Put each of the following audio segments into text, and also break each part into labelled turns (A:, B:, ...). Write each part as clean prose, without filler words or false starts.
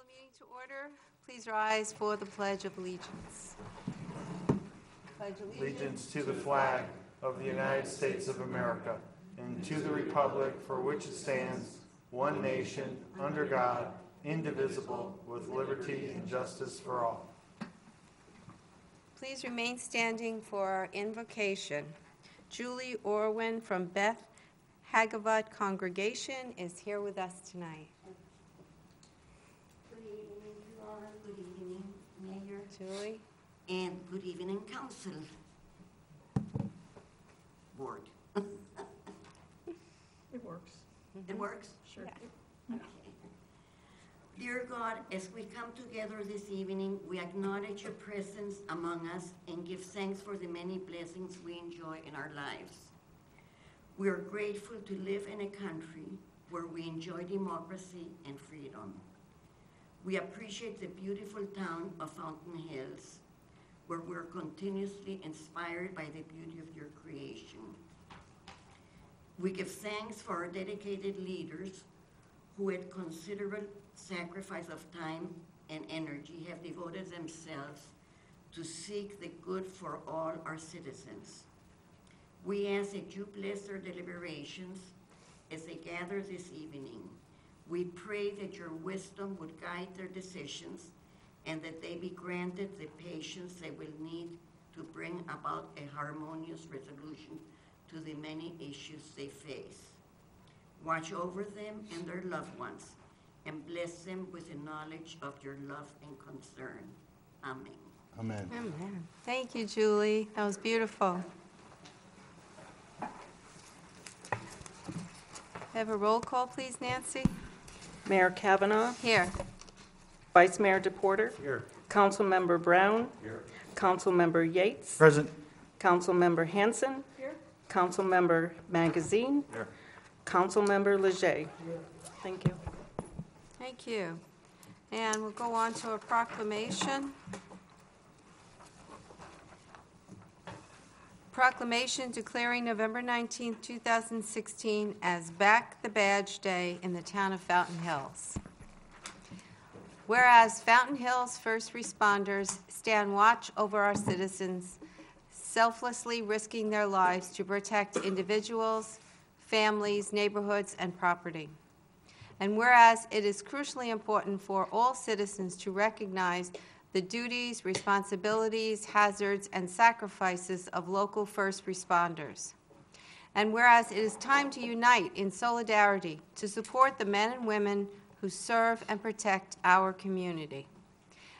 A: the meeting to order. Please rise for the Pledge of Allegiance.
B: Pledge allegiance to the flag of the United States of America and to the republic for which it stands, one nation, under God, indivisible, with liberty and justice for all.
A: Please remain standing for our invocation. Julie Orwin from Beth Hagavut Congregation is here with us tonight.
C: Good evening, Laura. Good evening, Mayor.
A: Julie?
C: And good evening, Council. Board.
D: It works.
C: It works?
D: Sure.
A: Yeah.
C: Okay. Dear God, as we come together this evening, we acknowledge your presence among us and give thanks for the many blessings we enjoy in our lives. We are grateful to live in a country where we enjoy democracy and freedom. We appreciate the beautiful town of Fountain Hills, where we're continuously inspired by the beauty of your creation. We give thanks for our dedicated leaders who, at considerable sacrifice of time and energy, have devoted themselves to seek the good for all our citizens. We ask that you bless their deliberations as they gather this evening. We pray that your wisdom would guide their decisions and that they be granted the patience they will need to bring about a harmonious resolution to the many issues they face. Watch over them and their loved ones and bless them with the knowledge of your love and concern. Amen.
B: Amen.
A: Amen. Thank you, Julie. That was beautiful. Have a roll call, please, Nancy?
D: Mayor Kavanaugh,
A: Here.
D: Vice Mayor DePorter,
B: Here.
D: Councilmember Brown,
B: Here.
D: Councilmember Yates,
B: Present.
D: Councilmember Hanson, Councilmember Magazine,
B: Here.
D: Councilmember Leger. Thank you.
A: Thank you. And we'll go on to a proclamation. Proclamation declaring November 19, 2016 as Back the Badge Day in the town of Fountain Hills. Whereas Fountain Hills first responders stand watch over our citizens, selflessly risking their lives to protect individuals, families, neighborhoods, and property. And whereas it is crucially important for all citizens to recognize the duties, responsibilities, hazards, and sacrifices of local first responders. And whereas it is time to unite in solidarity to support the men and women who serve and protect our community.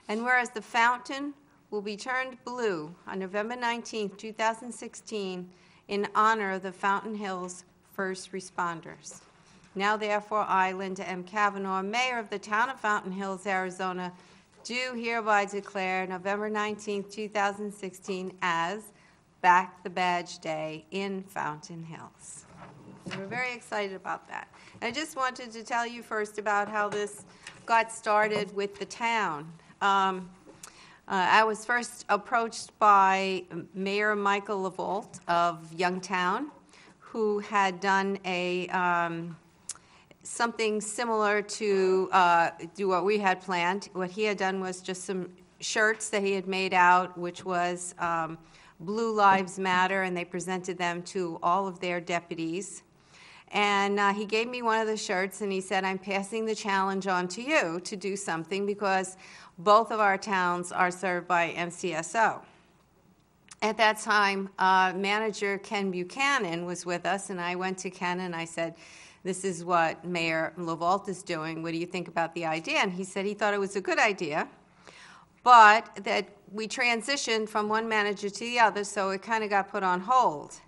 A: And whereas the fountain will be turned blue on November 19, 2016 in honor of the Fountain Hills first responders. Now therefore, I, Linda M. Kavanaugh, Mayor of the town of Fountain Hills, Arizona, do hereby declare November 19, 2016 as Back the Badge Day in Fountain Hills. So we're very excited about that. And I just wanted to tell you first about how this got started with the town. I was first approached by Mayor Michael LaVault of Youngtown, who had done a something similar to do what we had planned. What he had done was just some shirts that he had made out, which was Blue Lives Matter, and they presented them to all of their deputies. And he gave me one of the shirts, and he said, I'm passing the challenge on to you to do something because both of our towns are served by MCSO. At that time, manager Ken Buchanan was with us, and I went to Ken and I said, this is what Mayor LaVault is doing. What do you think about the idea? And he said he thought it was a good idea, but that we transitioned from one manager to the other, so it kind of got put on hold.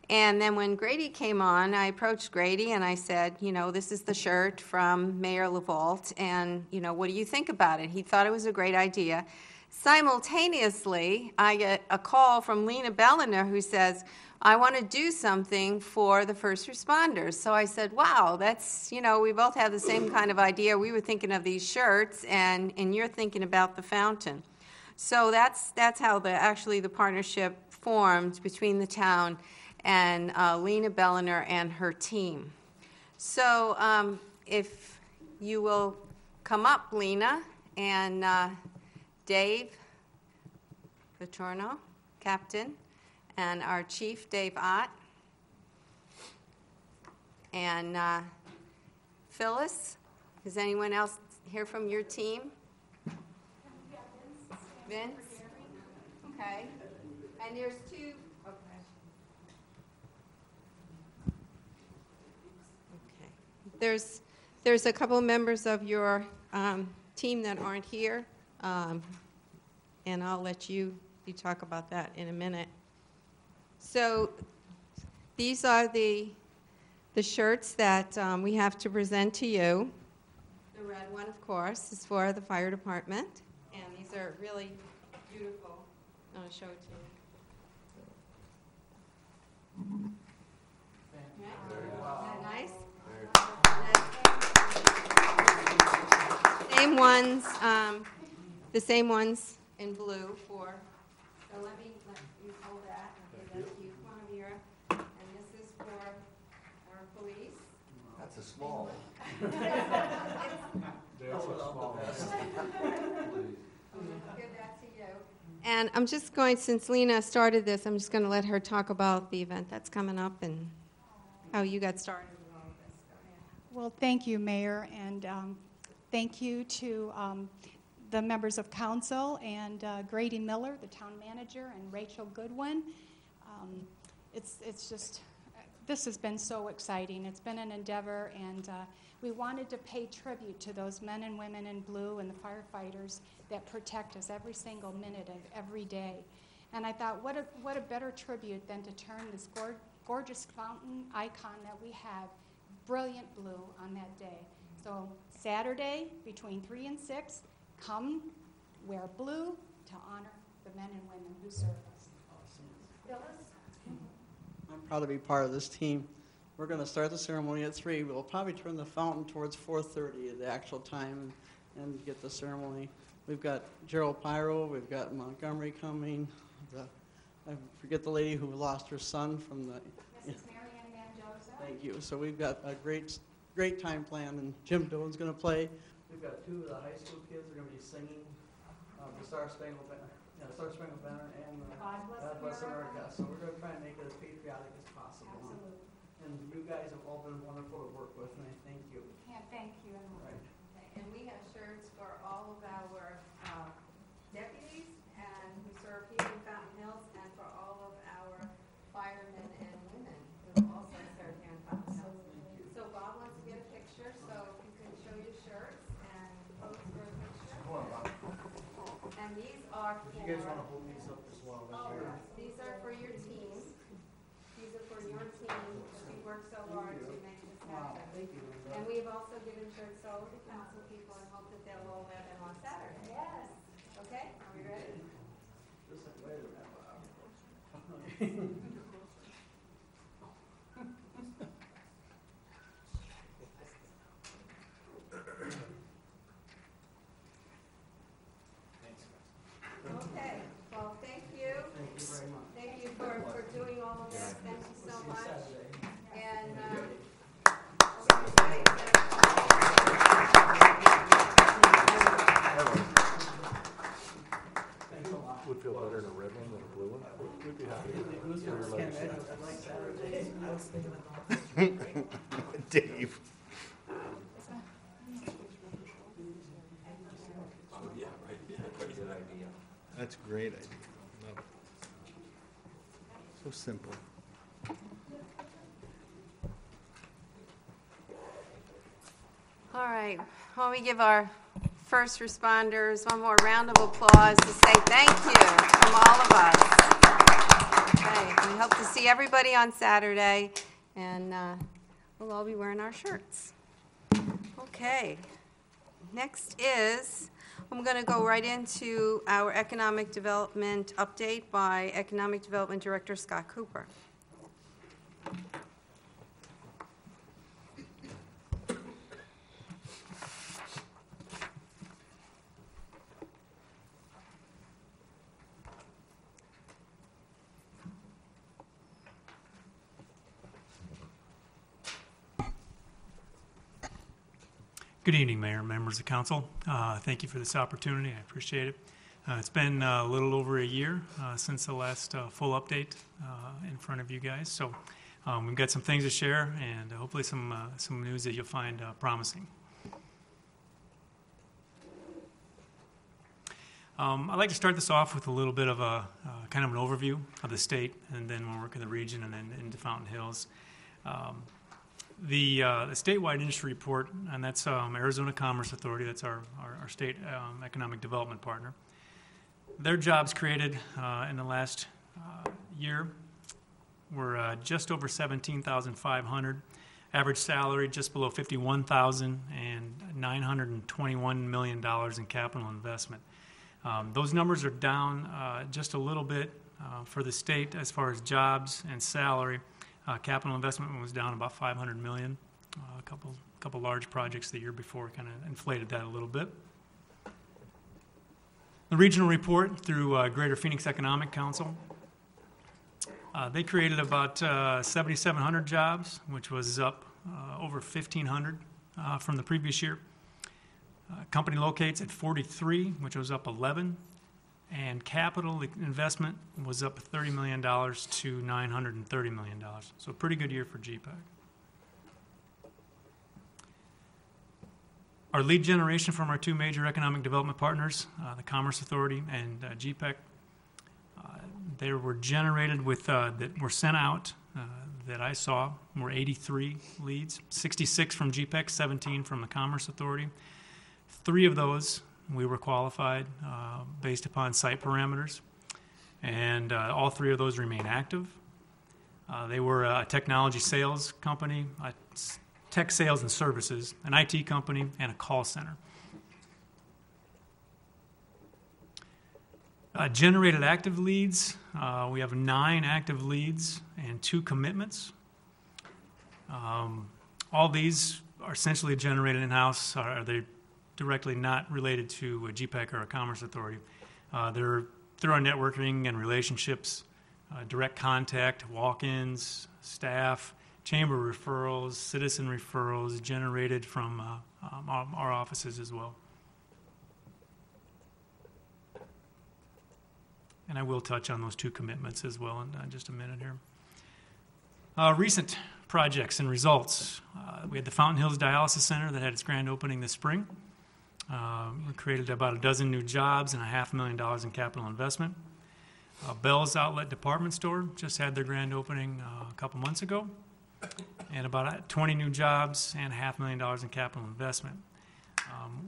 A: And then when Grady came on, I approached Grady and I said, you know, this is the shirt from Mayor LaVault, and, you know, what do you think about it? He thought it was a great idea. Simultaneously, I get a call from Lena Belliner who says, I want to do something for the first responders. So I said, wow, that's, you know, we both have the same kind of idea. We were thinking of these shirts, and you're thinking about the fountain. So that's how the partnership formed between the town and Lena Belliner and her team. So if you will come up, Lena, and Dave Paterno, Captain, and our Chief, Dave Ott, and Phyllis. Is anyone else here from your team? Vince? Okay. And there's two. Okay. There's a couple members of your team that aren't here, and I'll let you talk about that in a minute. So these are the shirts that we have to present to you. The red one, of course, is for the fire department, and these are really beautiful. I'll show it to you. Same ones, the same ones in blue for, so let you hold that. Okay, that's you, come on, Vera. And this is for our police.
E: That's a small.
A: Give that to you. And I'm just going, since Lena started this, I'm just going to let her talk about the event that's coming up and how you got started with all of this. Go ahead.
F: Well, thank you, Mayor, and thank you to the members of council and Grady Miller, the town manager, and Rachel Goodwin. It's just, this has been so exciting. It's been an endeavor, and we wanted to pay tribute to those men and women in blue and the firefighters that protect us every single minute of every day. And I thought, what a better tribute than to turn this gorgeous fountain icon that we have brilliant blue on that day. So Saturday between 3 and 6, come wear blue to honor the men and women who serve us. Phyllis?
G: I'm proud to be part of this team. We're going to start the ceremony at 3. We'll probably turn the fountain towards 4:30 at the actual time and get the ceremony. We've got Gerald Pyro, we've got Montgomery coming. I forget the lady who lost her son from the...
F: Mrs. Marianne Mendoza.
G: Thank you. So we've got a great time planned, and Jim Doan's going to play. We've got 2 of the high school kids that are going to be singing the Star Spangled Banner, and
F: God Bless America.
G: So we're going to try and make it as patriotic as possible.
F: Absolutely.
G: And you guys have all been wonderful to work with, and I thank you.
F: Can't thank you enough.
G: Right.
A: Okay, and we have shirts for all of our deputies and who serve here in Fountain Hills, and for all of our firemen and women who also serve here in Fountain Hills. So Bob wants to get a picture, so if you can show your shirts and pose for a picture. And these are for...
B: If you guys want to hold these up as well.
A: These are for your team. These are for your team, because you worked so hard to make this happen.
G: Thank you.
A: And we've also given shirts to all the council people and hope that they'll all wear them on Saturday. Yes. Okay, are we ready?
G: Just like, wait a minute.
A: Okay, well, thank you.
G: Thank you very much.
A: Thank you for doing all of this. Thank you so
G: See you
A: much.
G: Saturday.
A: And,
G: Thanks a lot.
E: Would feel better in a red one than a blue one. We'd be happy.
G: I like Saturdays.
B: Dave. That's a great idea. Love it. So simple.
A: all right, well, we give our first responders one more round of applause to say thank you from all of us. Okay, we hope to see everybody on Saturday, and we'll all be wearing our shirts. Okay, next is, I'm going to go right into our economic development update by Economic Development Director Scott Cooper.
H: Good evening, Mayor and members of council. Thank you for this opportunity. I appreciate it. It's been a little over a year since the last full update in front of you guys. So we've got some things to share and hopefully some news that you'll find promising. I'd like to start this off with a little bit of a kind of an overview of the state, and then we'll work in the region and then into Fountain Hills. The statewide industry report, and that's Arizona Commerce Authority, that's our state economic development partner. Their jobs created in the last year were just over 17,500, average salary just below $51,000, and $921 million in capital investment. Those numbers are down just a little bit for the state as far as jobs and salary. Capital investment was down about $500 million. A couple large projects the year before kind of inflated that a little bit. The regional report through Greater Phoenix Economic Council, they created about 7,700 jobs, which was up over 1,500 from the previous year. Company locates at 43, which was up 11, and capital investment was up $30 million to $930 million. So a pretty good year for GPEC. Our lead generation from our two major economic development partners, the Commerce Authority and GPEC, they were generated with, that were sent out, that I saw, were 83 leads, 66 from GPEC, 17 from the Commerce Authority. 3 of those we were qualified based upon site parameters, and all 3 of those remain active. They were a technology sales company, tech sales and services, an IT company, and a call center. Generated active leads, we have 9 active leads and 2 commitments. All these are essentially generated in-house. They're directly not related to a GPEC or a Commerce Authority. They're through our networking and relationships, direct contact, walk-ins, staff, chamber referrals, citizen referrals generated from our offices as well. And I will touch on those 2 commitments as well in just a minute here. Recent projects and results. We had the Fountain Hills Dialysis Center that had its grand opening this spring. We created about a dozen new jobs and $500,000 in capital investment. Bell's Outlet Department Store just had their grand opening a couple months ago, and about 20 new jobs and $500,000 in capital investment.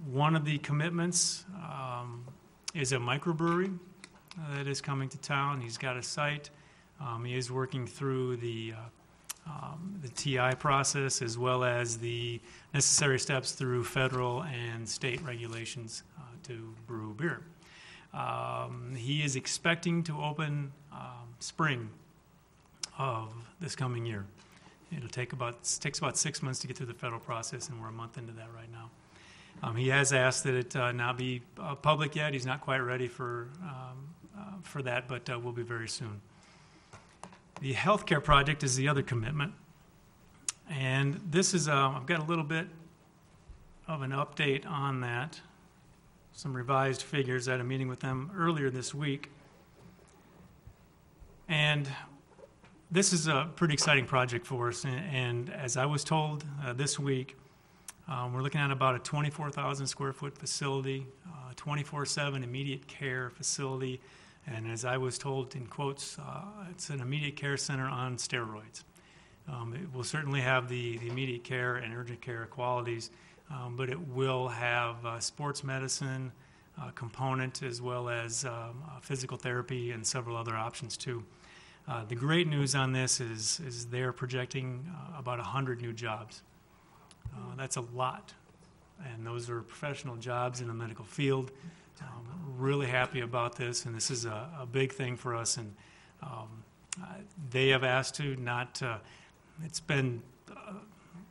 H: One of the commitments is a microbrewery that is coming to town. He's got a site. He is working through the TI process as well as the necessary steps through federal and state regulations to brew beer. He is expecting to open spring of this coming year. Takes about 6 months to get through the federal process, and we're a month into that right now. He has asked that it not be public yet. He's not quite ready for that, but will be very soon. The healthcare project is the other commitment, and this is I've got a little bit of an update on that, some revised figures at a meeting with them earlier this week. And this is a pretty exciting project for us, and as I was told this week, we're looking at about a 24,000 square foot facility, 24/7 immediate care facility. And as I was told in quotes, it's an immediate care center on steroids. It will certainly have the immediate care and urgent care qualities, but it will have sports medicine component as well as physical therapy and several other options too. The great news on this is they're projecting about 100 new jobs. That's a lot, and those are professional jobs in the medical field. Really happy about this, and this is a big thing for us. And they have asked to not.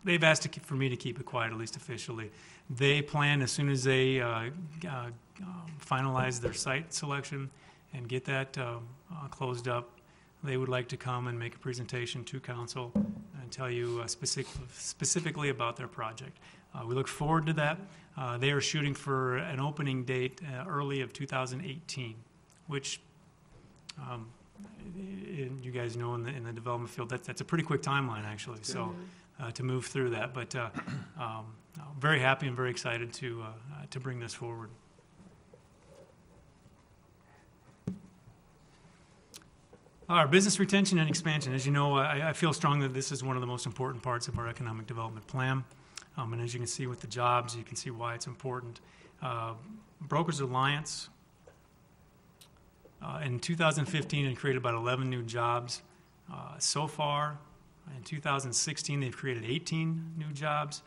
H: They've asked for me to keep it quiet, at least officially. They plan as soon as they finalize their site selection and get that closed up. They would like to come and make a presentation to council and tell you specifically about their project. We look forward to that. They are shooting for an opening date early of 2018, which you guys know in the development field, that's a pretty quick timeline, actually. So to move through that, but very happy and very excited to bring this forward. Our business retention and expansion. As you know, I feel strongly that this is one of the most important parts of our economic development plan. And as you can see with the jobs, you can see why it's important. Brokers Alliance in 2015 had created about 11 new jobs. So far, in 2016, they've created 18 new jobs,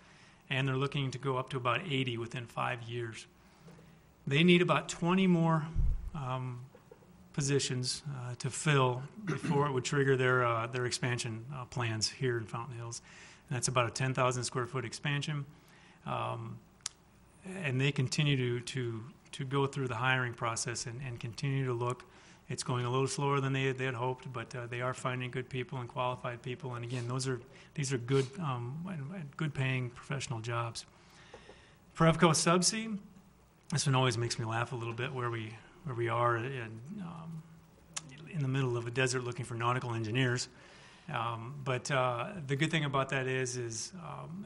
H: and they're looking to go up to about 80 within 5 years. They need about 20 more positions to fill before it would trigger their expansion plans here in Fountain Hills. And that's about a 10,000 square foot expansion. And they continue to go through the hiring process and continue to look. It's going a little slower than they had hoped, but they are finding good people and qualified people. And again, these are good good paying professional jobs. Prevco Subsea, this one always makes me laugh a little bit where we are in the middle of a desert looking for nautical engineers. But the good thing about that is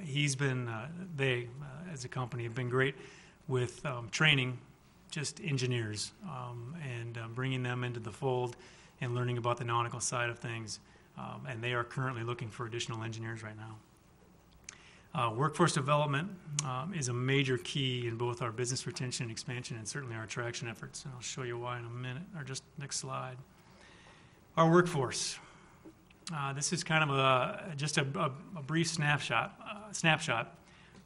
H: he's been, they as a company have been great with training just engineers and bringing them into the fold and learning about the nautical side of things. And they are currently looking for additional engineers right now. Workforce development is a major key in both our business retention and expansion and certainly our attraction efforts. And I'll show you why in a minute, or just next slide. Our workforce. This is kind of just a brief snapshot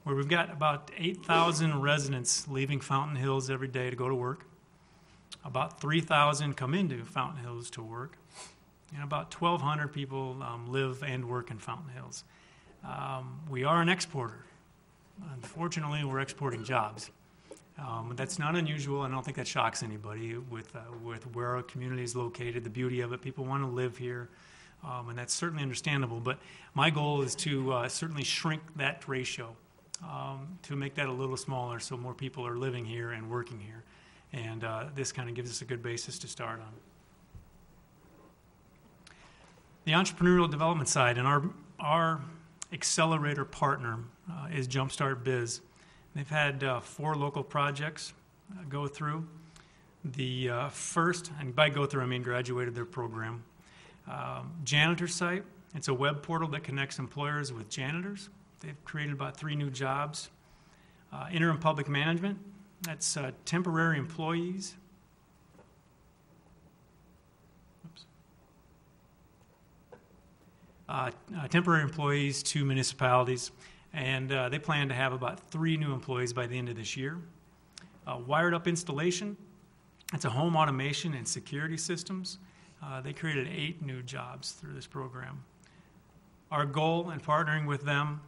H: where we've got about 8,000 residents leaving Fountain Hills every day to go to work. About 3,000 come into Fountain Hills to work. And about 1,200 people live and work in Fountain Hills. We are an exporter. Unfortunately, we're exporting jobs. That's not unusual. I don't think that shocks anybody with where our community is located, the beauty of it. People want to live here. And that's certainly understandable, but my goal is to certainly shrink that ratio, to make that a little smaller so more people are living here and working here. And this kind of gives us a good basis to start on. The entrepreneurial development side, and our accelerator partner is Jumpstart Biz. They've had 4 local projects go through. The first, and by go through I mean graduated their program. Janitor site, it's a web portal that connects employers with janitors. They've created about 3 new jobs. Interim public management, that's temporary employees. Temporary employees to municipalities, and they plan to have about 3 new employees by the end of this year. Wired up installation, it's a home automation and security systems. They created 8 new jobs through this program. Our goal in partnering with them,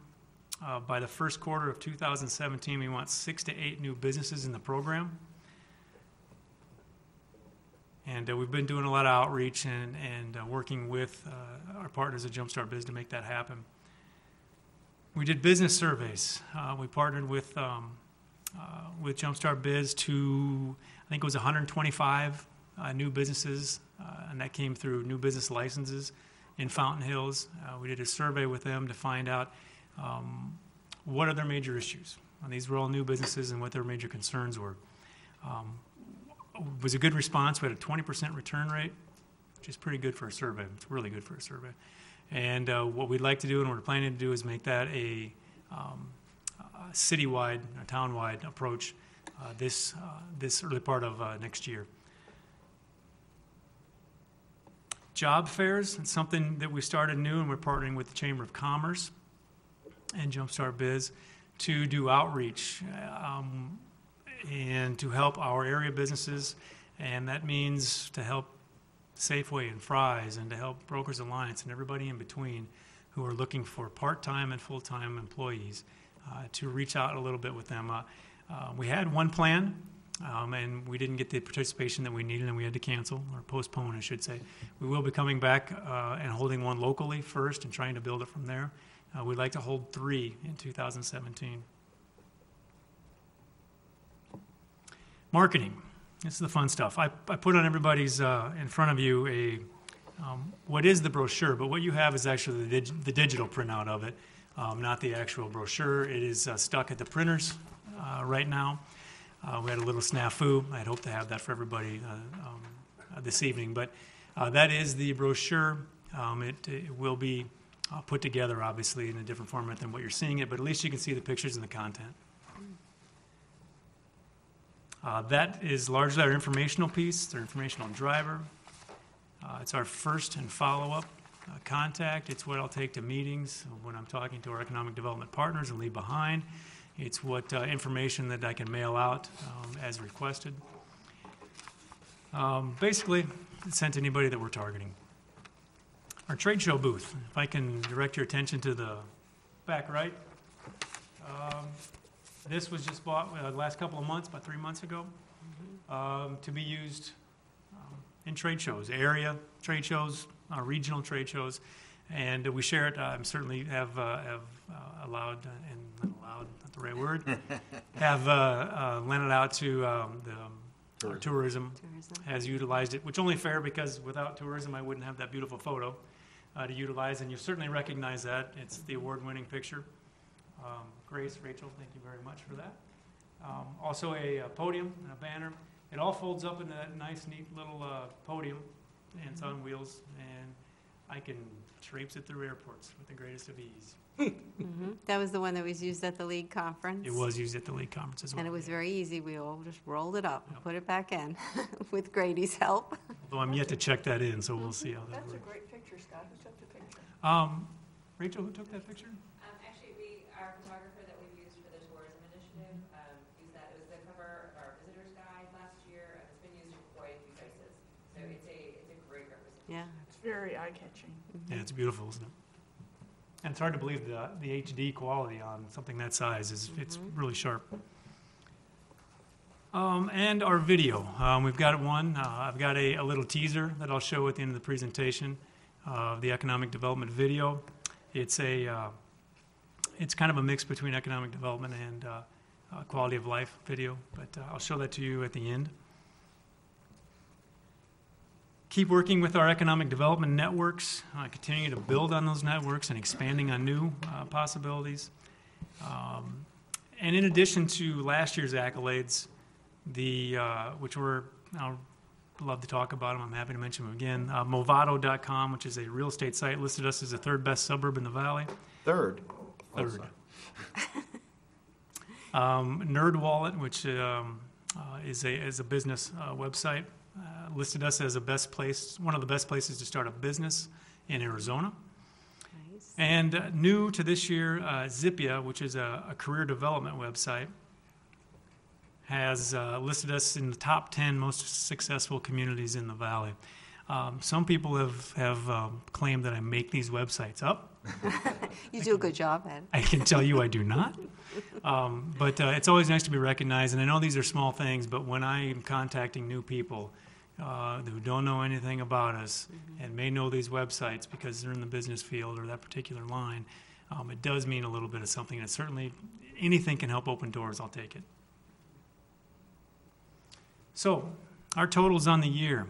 H: by the first quarter of 2017, we want 6 to 8 new businesses in the program. And we've been doing a lot of outreach and working with our partners at Jumpstart Biz to make that happen. We did business surveys. We partnered with Jumpstart Biz to, I think it was 125 new businesses, and that came through new business licenses in Fountain Hills. We did a survey with them to find out what are their major issues. And these were all new businesses and what their major concerns were. It was a good response. We had a 20% return rate, which is pretty good for a survey. It's really good for a survey. And what we'd like to do and what we're planning to do is make that a citywide, a townwide approach this early part of next year. Job fairs, it's something that we started new, and we're partnering with the Chamber of Commerce and Jumpstart Biz to do outreach and to help our area businesses, and that means to help Safeway and Fry's and to help Brokers Alliance and everybody in between who are looking for part-time and full-time employees to reach out a little bit with them. We had one plan, and we didn't get the participation that we needed, and we had to cancel, or postpone, I should say. We will be coming back and holding one locally first and trying to build it from there. We'd like to hold 3 in 2017. Marketing. This is the fun stuff. I put on everybody's in front of you what is the brochure, but what you have is actually the digital printout of it, not the actual brochure. It is stuck at the printers right now. We had a little snafu. I'd hoped to have that for everybody this evening, but that is the brochure. It will be put together, obviously, in a different format than what you're seeing it, but at least you can see the pictures and the content. That is largely our informational piece. It's our informational driver. It's our first and follow-up contact. It's what I'll take to meetings when I'm talking to our economic development partners and leave behind. It's what information that I can mail out as requested. Basically, it's sent to anybody that we're targeting. Our trade show booth, if I can direct your attention to the back right. This was just bought the last couple of months, about 3 months ago, to be used in trade shows, area trade shows, regional trade shows, and we share it. Certainly have allowed, and not allowed, not the right word, have lent it out to the tourism has utilized it, which only fair because without tourism I wouldn't have that beautiful photo to utilize, and you certainly recognize that. It's the award-winning picture. Grace, Rachel, thank you very much for that. Also a podium and a banner. It all folds up into that nice, neat little podium, and it's on wheels, and I can traipse it through airports with the greatest of ease.
A: That was the one that was used at the league conference.
H: It was used at the league conference as well.
A: And it was very easy. We all just rolled it up and put it back in with Grady's help.
H: Although I'm yet to check that in, so we'll see how that works.
I: That's a great picture, Scott. Who took the picture?
H: Rachel, who took that picture?
J: Actually, our photographer that we've used for the tourism initiative used that. It was the cover of our visitor's guide last year, and it's been used for quite a few places. So it's a great representation.
A: Yeah.
I: It's very eye-catching.
H: Yeah, it's beautiful, isn't it? And it's hard to believe the HD quality on something that size it's really sharp. And our video, we've got one. I've got a little teaser that I'll show at the end of the presentation of the economic development video. It's it's kind of a mix between economic development and quality of life video, but I'll show that to you at the end. Keep working with our economic development networks, continuing to build on those networks and expanding on new possibilities. And in addition to last year's accolades, which I'll love to talk about them, I'm happy to mention them again. Movado.com, which is a real estate site, listed us as the third best suburb in the valley.
E: Third.
H: Third. NerdWallet, which is a business website, listed us as one of the best places to start a business in Arizona.
A: Nice.
H: And new to this year, Zipia, which is a career development website, has listed us in the top 10 most successful communities in the valley. Some people have claimed that I make these websites up.
A: You do a good job, Ed.
H: I can tell you I do not. But it's always nice to be recognized, and I know these are small things, but when I am contacting new people who don't know anything about us and may know these websites because they're in the business field or that particular line, it does mean a little bit of something, and certainly anything can help open doors. I'll take it. So our totals on the year,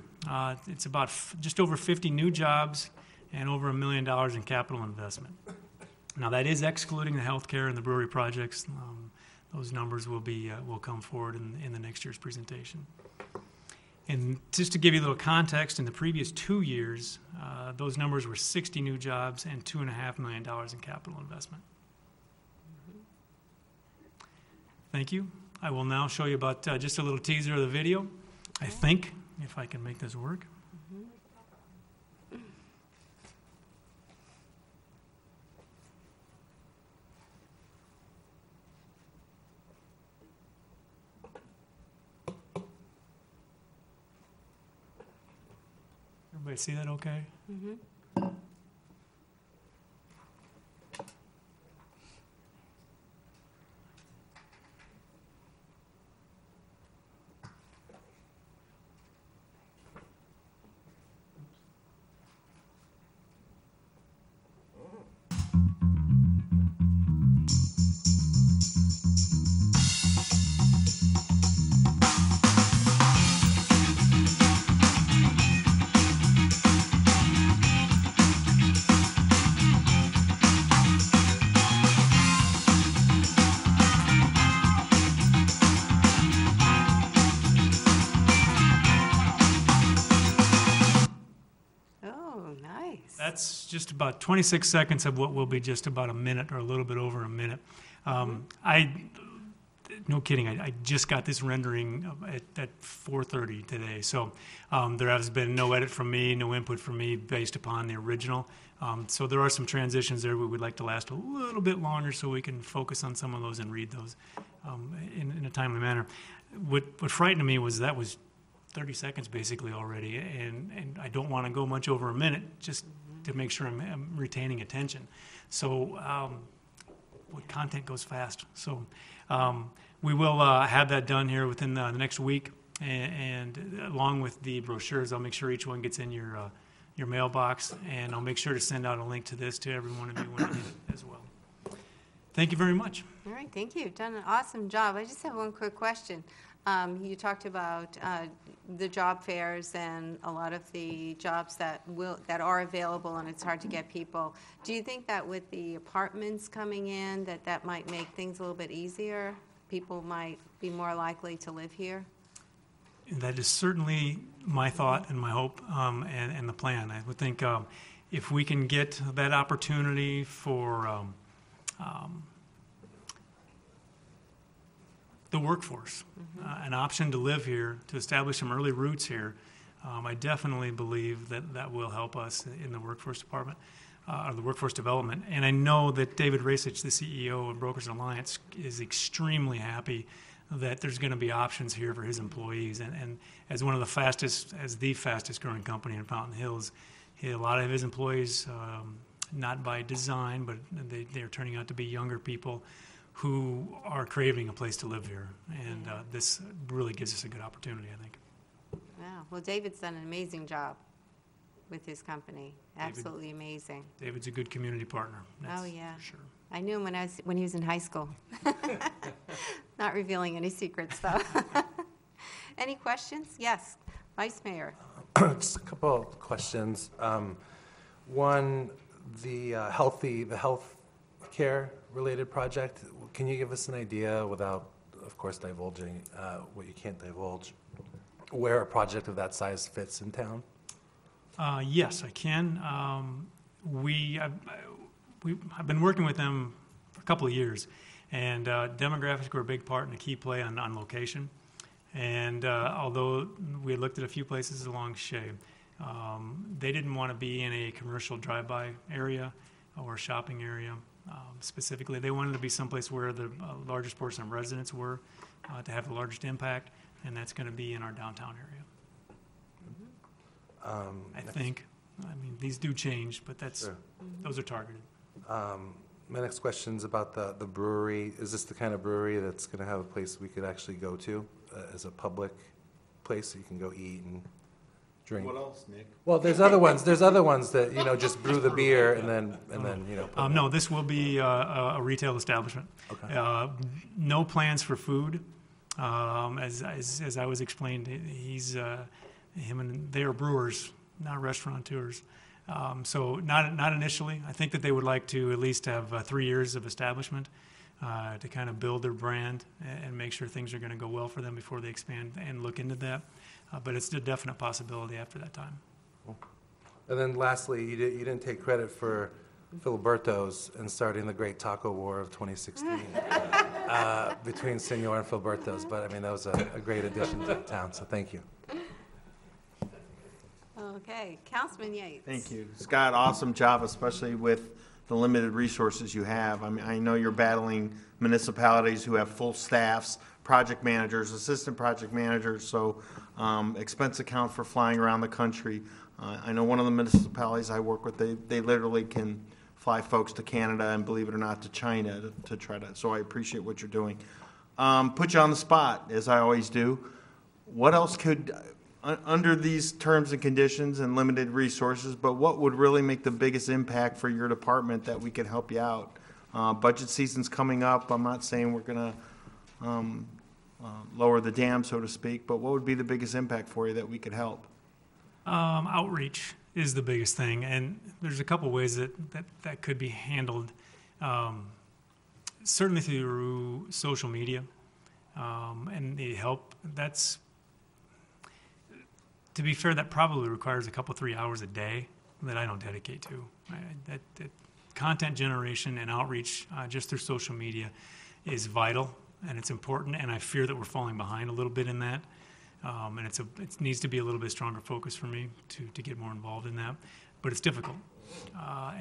H: it's about just over 50 new jobs and over $1 million in capital investment. Now that is excluding the healthcare and the brewery projects. Those numbers will come forward in the next year's presentation. And just to give you a little context, in the previous 2 years, those numbers were 60 new jobs and $2.5 million in capital investment. Thank you. I will now show you about just a little teaser of the video. I think, if I can make this work. Everybody see that okay? that's just about 26 seconds of what will be just about a minute or a little bit over a minute. No kidding, I just got this rendering at 4:30 today, so there has been no edit from me, no input from me based upon the original. So there are some transitions there we would like to last a little bit longer so we can focus on some of those and read those in a timely manner. What frightened me was that was 30 seconds basically already, and I don't want to go much over a minute just to make sure I'm retaining attention. So what content goes fast. So we will have that done here within the next week, and along with the brochures, I'll make sure each one gets in your mailbox, and I'll make sure to send out a link to this to every one of you when I get it as well. Thank you very much.
A: All right, thank you. You've done an awesome job. I just have one quick question. You talked about the job fairs and a lot of the jobs that are available, and it's hard to get people. Do you think that with the apartments coming in, that might make things a little bit easier? People might be more likely to live here?
H: That is certainly my thought and my hope and the plan. I would think if we can get that opportunity for the workforce, an option to live here, to establish some early roots here, I definitely believe that will help us in the workforce department, or the workforce development. And I know that David Rasich, the CEO of Brokers Alliance, is extremely happy that there's going to be options here for his employees. And as one of the fastest growing company in Fountain Hills, a lot of his employees, not by design, but they're turning out to be younger people who are craving a place to live here. And this really gives us a good opportunity, I think.
A: Wow. Well, David's done an amazing job with his company. Absolutely amazing.
H: David's a good community partner. That's
A: Oh, yeah.
H: for sure.
A: I knew him when he was in high school. Not revealing any secrets, though. Any questions? Yes, Vice Mayor.
K: Just a couple of questions. One, the health care related project. Can you give us an idea, without, of course, divulging what you can't divulge, where a project of that size fits in town?
H: Yes, I can. I've been working with them for a couple of years, and demographics were a big part and a key play on location. And although we had looked at a few places along Shea, they didn't want to be in a commercial drive-by area or shopping area specifically. They wanted to be someplace where the largest portion of residents were to have the largest impact, and that's going to be in our downtown area. I think. I mean, these do change, but
K: Sure.
H: Those are targeted.
K: My next question is about the brewery. Is this the kind of brewery that's going to have a place we could actually go to as a public place so you can go eat and drink?
E: What else, Nick?
K: Well, there's other ones. There's other ones that just brew the beer and then put
H: No, this will be a retail establishment.
K: Okay.
H: No plans for food. As I was explained, they are brewers, not restaurateurs. So not initially. I think that they would like to at least have 3 years of establishment to kind of build their brand and make sure things are going to go well for them before they expand and look into that. But it's a definite possibility after that time.
K: Cool. And then lastly, you didn't take credit for Filiberto's and starting the great taco war of 2016 between Senor and Filiberto's. But I mean, that was a great addition to the town. So thank you.
A: Okay, Councilman Yates.
L: Thank you. Scott, awesome job, especially with the limited resources you have. I mean, I know you're battling municipalities who have full staffs, project managers, assistant project managers, so expense account for flying around the country. I know one of the municipalities I work with, they literally can fly folks to Canada and, believe it or not, to China to try to, so I appreciate what you're doing. Put you on the spot, as I always do. What else could, under these terms and conditions and limited resources, but what would really make the biggest impact for your department that we could help you out? Budget season's coming up. I'm not saying we're going to lower the dam, so to speak, but what would be the biggest impact for you that we could help?
H: Outreach is the biggest thing, and there's a couple ways that could be handled. Certainly through social media, and the help. That's, to be fair, that probably requires a couple, 3 hours a day that I don't dedicate to. That content generation and outreach just through social media is vital, and it's important, and I fear that we're falling behind a little bit in that. And it needs to be a little bit stronger focus for me to get more involved in that, but it's difficult.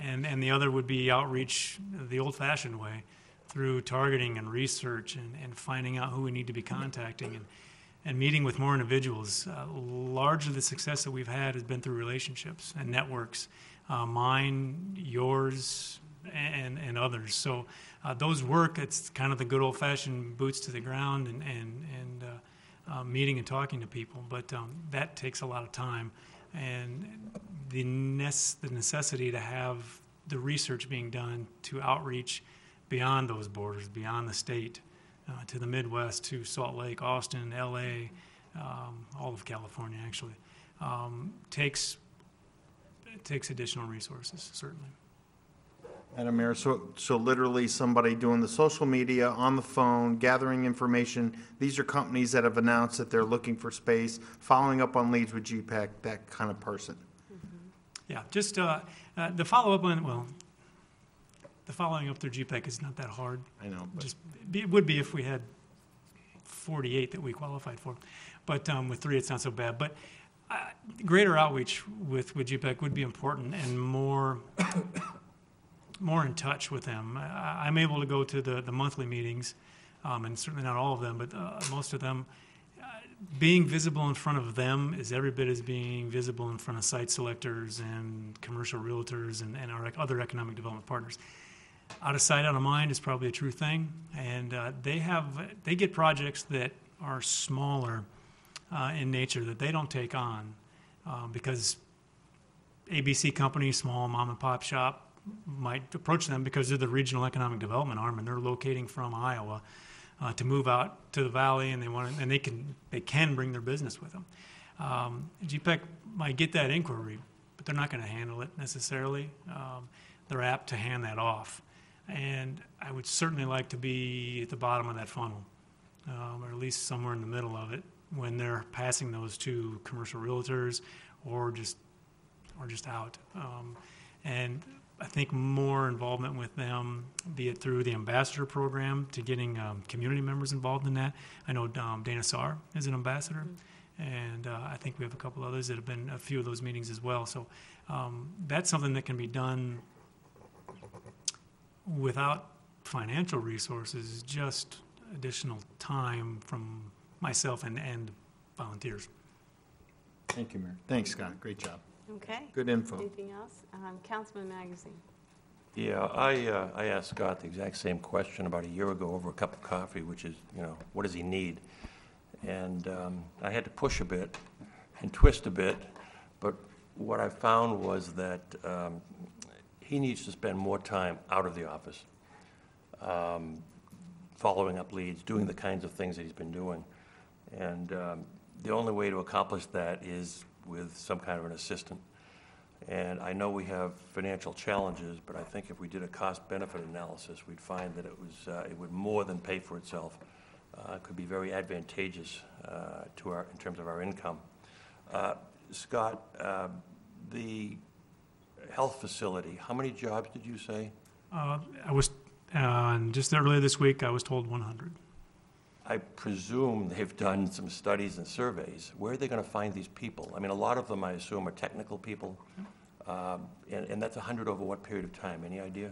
H: And the other would be outreach the old-fashioned way, through targeting and research and finding out who we need to be contacting and meeting with more individuals. Largely the success that we've had has been through relationships and networks, mine, yours, and others. So those work. It's kind of the good old-fashioned boots to the ground and meeting and talking to people, but that takes a lot of time, and the necessity to have the research being done to outreach beyond those borders, beyond the state, to the Midwest, to Salt Lake, Austin, LA, all of California actually, takes additional resources, certainly.
L: Madam Mayor, so literally somebody doing the social media, on the phone, gathering information. These are companies that have announced that they're looking for space, following up on leads with GPEC, that kind of person.
H: Yeah, just the follow-up on, the following up through GPEC is not that hard.
L: I know. But
H: It would be if we had 48 that we qualified for. But with 3, it's not so bad. But greater outreach with GPEC would be important, and more in touch with them. I'm able to go to the monthly meetings, and certainly not all of them, but most of them. Being visible in front of them is every bit as being visible in front of site selectors and commercial realtors and our other economic development partners. Out of sight, out of mind is probably a true thing, and they get projects that are smaller in nature that they don't take on because ABC company, small mom and pop shop, might approach them because they're the regional economic development arm and they're locating from Iowa to move out to the valley, and they can bring their business with them. GPEC might get that inquiry, but they're not going to handle it necessarily. They're apt to hand that off, and I would certainly like to be at the bottom of that funnel, or at least somewhere in the middle of it when they're passing those to commercial realtors or just out. And I think more involvement with them, be it through the ambassador program, to getting community members involved in that. I know Dana Saar is an ambassador, and I think we have a couple others that have been a few of those meetings as well. So that's something that can be done without financial resources, just additional time from myself and volunteers.
L: thank you, Mayor. Thanks, Scott. Great job.
A: Okay.
L: Good info.
A: Anything else? Councilman Magazine.
M: Yeah, I asked Scott the exact same question about a year ago over a cup of coffee, which is, what does he need? And I had to push a bit and twist a bit, but what I found was that he needs to spend more time out of the office, following up leads, doing the kinds of things that he's been doing. And the only way to accomplish that is with some kind of an assistant. And I know we have financial challenges, but I think if we did a cost-benefit analysis, we'd find that it would more than pay for itself. It could be very advantageous in terms of our income. Scott, the health facility, how many jobs did you say?
H: I was just earlier this week, I was told 100.
M: I presume they've done some studies and surveys. Where are they going to find these people? I mean, a lot of them, I assume, are technical people, and that's 100 over what period of time? Any idea?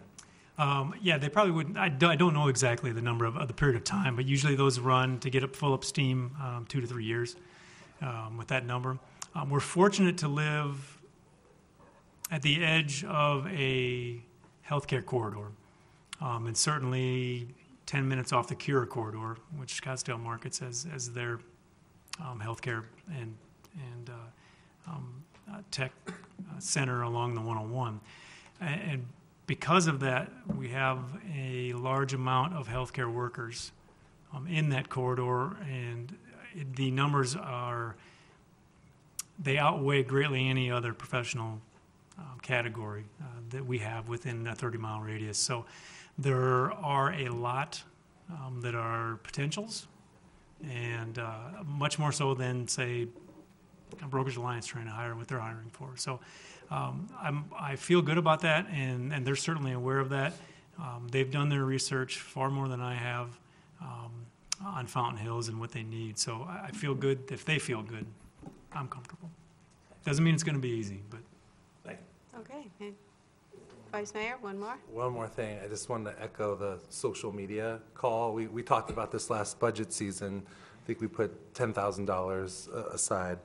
H: Yeah, they probably wouldn't. I don't know exactly the number of the period of time, but usually those run to get up full up steam 2 to 3 years with that number. We're fortunate to live at the edge of a healthcare corridor, and certainly 10 minutes off the Cura corridor, which Scottsdale markets as their healthcare and tech center along the 101. And because of that, we have a large amount of healthcare workers in that corridor, and the numbers they outweigh greatly any other professional category that we have within a 30-mile radius. So there are a lot that are potentials, and much more so than, say, a Brokerage Alliance trying to hire what they're hiring for. So I feel good about that, and they're certainly aware of that. They've done their research far more than I have on Fountain Hills and what they need. So I feel good. If they feel good, I'm comfortable. Doesn't mean it's going to be easy, but.
M: Thank you.
A: Okay. And Vice Mayor, one more?
K: One more thing, I just wanted to echo the social media call. We talked about this last budget season. I think we put $10,000 aside.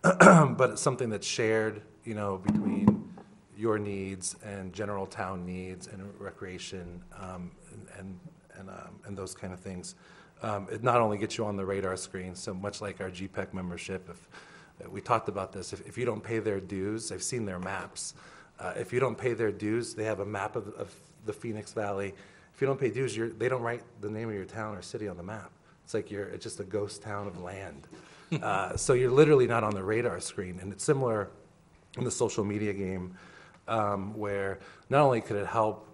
K: But it's something that's shared, between your needs and general town needs and recreation and those kind of things. It not only gets you on the radar screen, so much like our GPEC membership, if we talked about this, if you don't pay their dues, I've seen their maps. If you don't pay their dues, they have a map of the Phoenix Valley. If you don't pay dues, they don't write the name of your town or city on the map. It's like it's just a ghost town of land. So you're literally not on the radar screen. And it's similar in the social media game, where not only could it help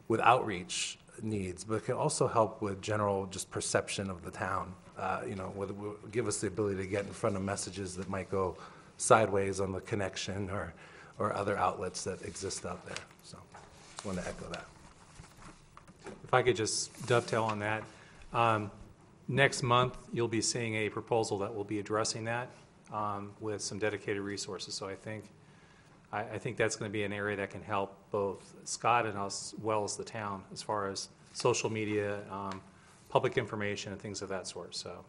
K: with outreach needs, but it can also help with general just perception of the town. Give us the ability to get in front of messages that might go sideways on the connection or other outlets that exist out there. So I want to echo that.
N: If I could just dovetail on that. Next month, you'll be seeing a proposal that will be addressing that with some dedicated resources. So I think that's going to be an area that can help both Scott and us, as well as the town, as far as social media, public information, and things of that sort. So.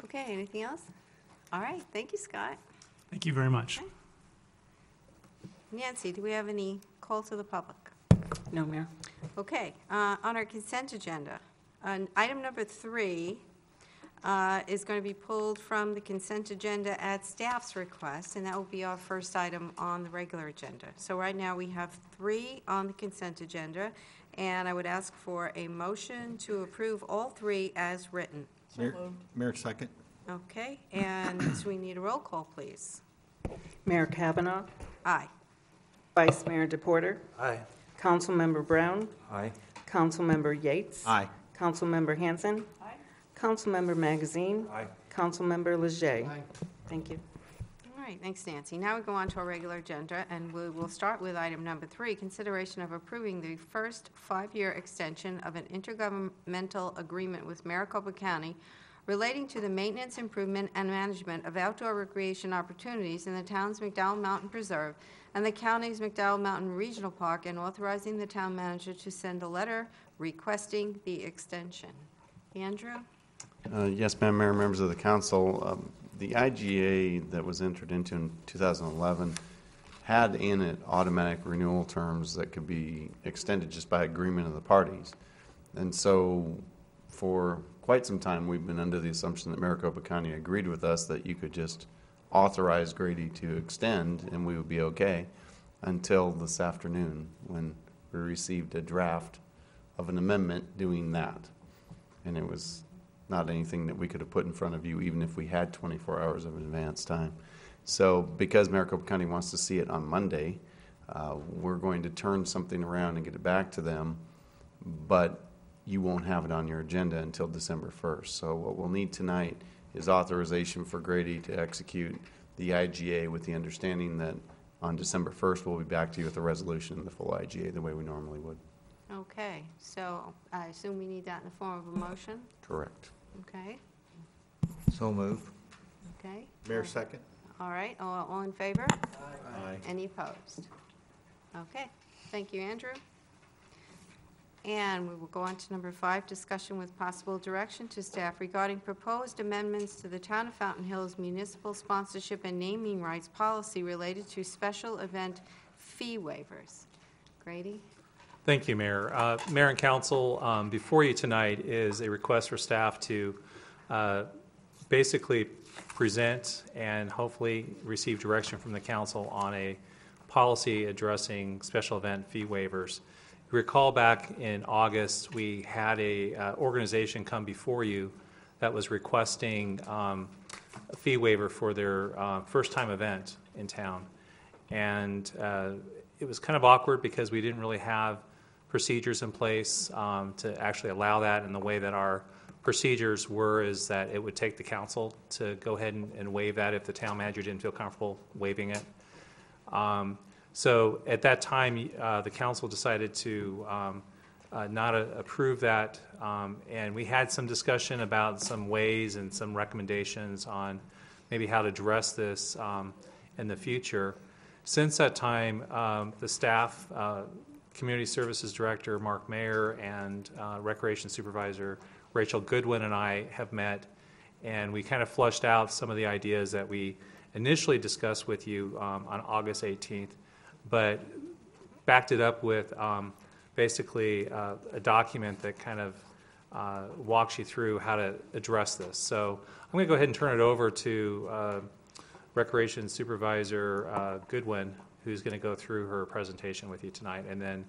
A: Okay, anything else? All right, thank you, Scott.
H: Thank you very much.
A: Okay. Nancy, do we have any call to the public?
D: No, Mayor.
A: Okay, on our consent agenda, item number 3 is going to be pulled from the consent agenda at staff's request, and that will be our first item on the regular agenda. So right now we have 3 on the consent agenda, and I would ask for a motion to approve all 3 as written.
L: Mayor, second.
A: Okay, and so we need a roll call, please.
D: Mayor Kavanaugh,
A: Aye.
D: Vice Mayor DePorter,
K: Aye.
D: Councilmember Brown,
E: Aye.
D: Councilmember Yates,
L: Aye.
D: Councilmember Hanson, Councilmember Magazine,
E: Aye.
D: Councilmember Leger. Thank you.
A: All right, thanks, Nancy. Now we go on to our regular agenda, and we will start with item number 3, consideration of approving the first 5-year extension of an intergovernmental agreement with Maricopa County relating to the maintenance, improvement, and management of outdoor recreation opportunities in the town's McDowell Mountain Preserve and the county's McDowell Mountain Regional Park, and authorizing the town manager to send a letter requesting the extension. Andrew?
O: Yes, Madam Mayor, members of the council. The IGA that was entered into in 2011 had in it automatic renewal terms that could be extended just by agreement of the parties. And so for quite some time, we've been under the assumption that Maricopa County agreed with us that you could just authorize Grady to extend and we would be okay, until this afternoon when we received a draft of an amendment doing that. And it was not anything that we could have put in front of you even if we had 24 hours of advance time. So because Maricopa County wants to see it on Monday, we're going to turn something around and get it back to them, but you won't have it on your agenda until December 1st. So what we'll need tonight is authorization for Grady to execute the IGA with the understanding that on December 1st we'll be back to you with a resolution in the full IGA the way we normally would.
A: Okay, so I assume we need that in the form of a motion?
O: Correct.
A: Okay,
E: So move.
A: okay.
L: Mayor, second.
A: All right, all in favor?
L: Aye.
A: Any opposed? Okay, thank you, Andrew. And we will go on to number 5, discussion with possible direction to staff regarding proposed amendments to the Town of Fountain Hills municipal sponsorship and naming rights policy related to special event fee waivers. Grady?
N: Thank you, Mayor. Mayor and Council, before you tonight is a request for staff to basically present and hopefully receive direction from the council on a policy addressing special event fee waivers. You recall back in August, we had a organization come before you that was requesting a fee waiver for their first-time event in town. And it was kind of awkward because we didn't really have procedures in place to actually allow that. And the way that our procedures were is that it would take the council to go ahead and waive that if the town manager didn't feel comfortable waiving it. So at that time, the council decided to not approve that, and we had some discussion about some ways and some recommendations on maybe how to address this in the future. Since that time, the staff, Community Services Director Mark Mayer and Recreation Supervisor Rachel Goodwin and I have met, and we kind of flushed out some of the ideas that we initially discussed with you on August 18th, but backed it up with basically a document that kind of walks you through how to address this. So I'm going to go ahead and turn it over to Recreation Supervisor Goodwin, who's going to go through her presentation with you tonight, and then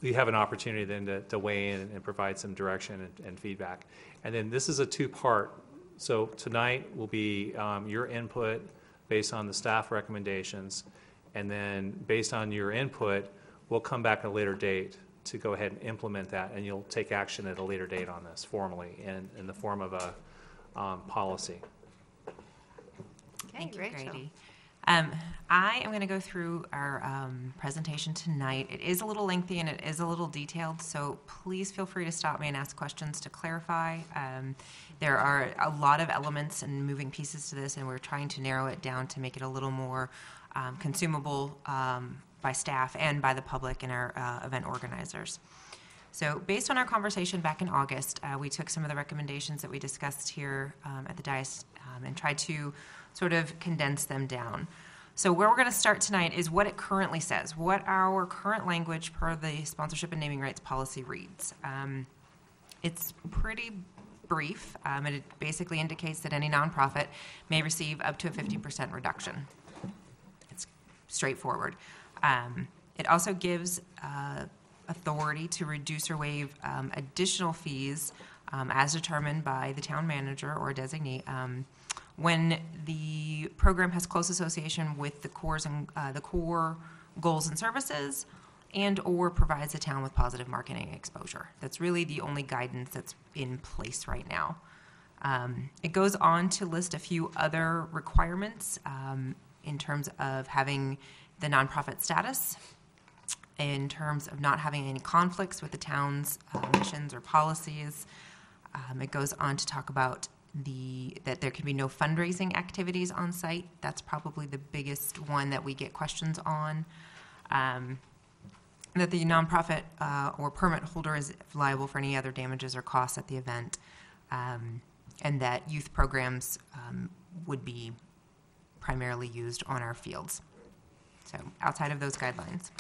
N: you have an opportunity then to weigh in and provide some direction and feedback. And then this is a two-part. So tonight will be your input based on the staff recommendations, and then based on your input, we'll come back at a later date to go ahead and implement that, and you'll take action at a later date on this formally in the form of a policy.
P: Thank you, Grady. I am going to go through our presentation tonight. It is a little lengthy and it is a little detailed, so please feel free to stop me and ask questions to clarify. There are a lot of elements and moving pieces to this, and we're trying to narrow it down to make it a little more consumable by staff and by the public and our event organizers. So based on our conversation back in August, we took some of the recommendations that we discussed here at the dais and tried to sort of condense them down. So where we're going to start tonight is what it currently says, what our current language per the sponsorship and naming rights policy reads. It's pretty brief. It basically indicates that any nonprofit may receive up to a 50% reduction. It's straightforward. It also gives authority to reduce or waive additional fees as determined by the town manager or designee when the program has close association with the core goals and services, and or provides the town with positive marketing exposure. That's really the only guidance that's in place right now. It goes on to list a few other requirements in terms of having the nonprofit status, in terms of not having any conflicts with the town's missions or policies. It goes on to talk about that there can be no fundraising activities on site. That's probably the biggest one that we get questions on. That the nonprofit or permit holder is liable for any other damages or costs at the event, and that youth programs would be primarily used on our fields. So outside of those guidelines.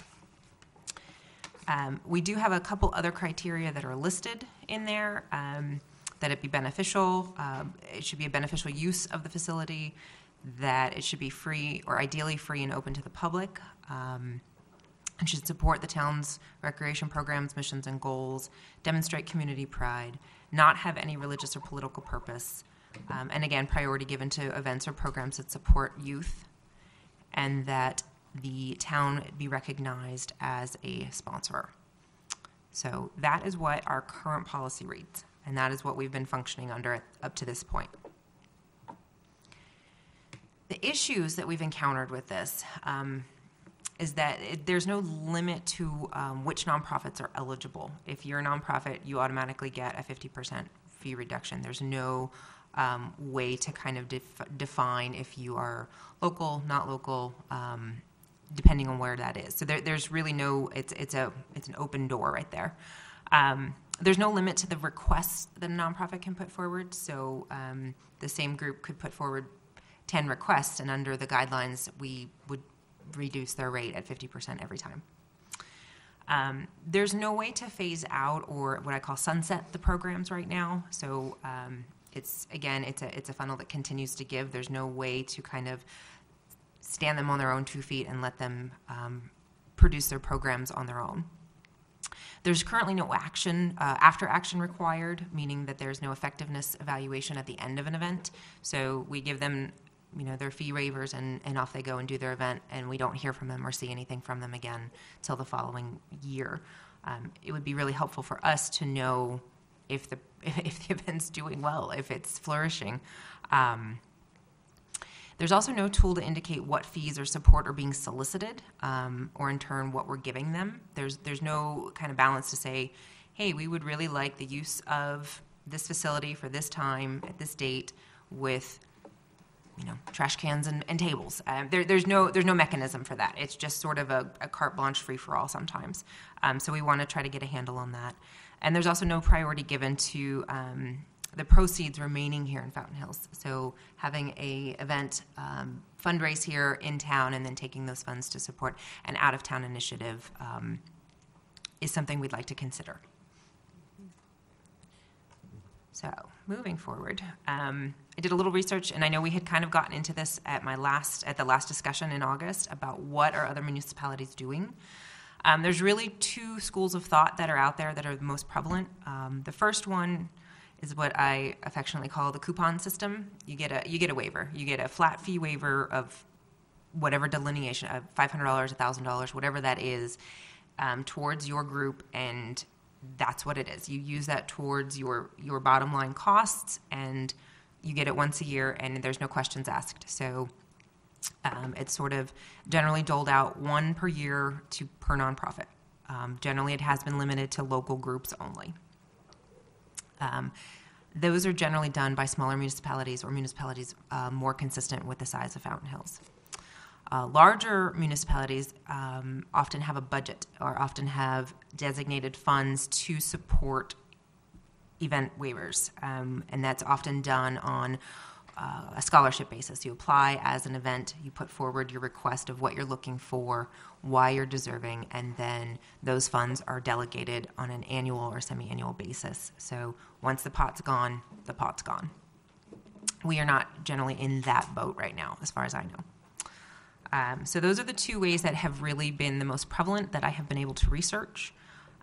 P: We do have a couple other criteria that are listed in there. That it be beneficial, it should be a beneficial use of the facility, that it should be free or ideally free and open to the public, and should support the town's recreation programs, missions, and goals, demonstrate community pride, not have any religious or political purpose, and again, priority given to events or programs that support youth, and that the town be recognized as a sponsor. So that is what our current policy reads. And that is what we've been functioning under up to this point. The issues that we've encountered with this is that there's no limit to which nonprofits are eligible. If you're a nonprofit, you automatically get a 50% fee reduction. There's no way to kind of define if you are local, not local, depending on where that is. So there's really no, it's an open door right there. There's no limit to the requests that a nonprofit can put forward, so the same group could put forward 10 requests, and under the guidelines, we would reduce their rate at 50% every time. There's no way to phase out or what I call sunset the programs right now, so it's a funnel that continues to give. There's no way to kind of stand them on their own 2 feet and let them produce their programs on their own. There's currently no action, after action required, meaning that there's no effectiveness evaluation at the end of an event. So we give them their fee waivers and off they go and do their event, and we don't hear from them or see anything from them again till the following year. It would be really helpful for us to know if the event's doing well, if it's flourishing. There's also no tool to indicate what fees or support are being solicited, or in turn what we're giving them. There's no kind of balance to say, hey, we would really like the use of this facility for this time at this date with trash cans and tables. There's no mechanism for that. It's just sort of a carte blanche free-for-all sometimes. So we want to try to get a handle on that. And there's also no priority given to the proceeds remaining here in Fountain Hills. So having a event fundraise here in town and then taking those funds to support an out-of-town initiative is something we'd like to consider. So moving forward, I did a little research, and I know we had kind of gotten into this at the last discussion in August about what are other municipalities doing. There's really two schools of thought that are out there that are the most prevalent. The first one is what I affectionately call the coupon system. You get a waiver. You get a flat fee waiver of whatever delineation of $500, $1,000, whatever that is, towards your group, and that's what it is. You use that towards your bottom line costs, and you get it once a year, and there's no questions asked. So it's sort of generally doled out one per year per nonprofit. Generally, it has been limited to local groups only. Those are generally done by smaller municipalities or municipalities more consistent with the size of Fountain Hills. Larger municipalities often have a budget or often have designated funds to support event waivers, and that's often done on a scholarship basis. You apply as an event, you put forward your request of what you're looking for, why you're deserving, and then those funds are delegated on an annual or semi-annual basis. So once the pot's gone, the pot's gone. We are not generally in that boat right now, as far as I know. So those are the two ways that have really been the most prevalent that I have been able to research.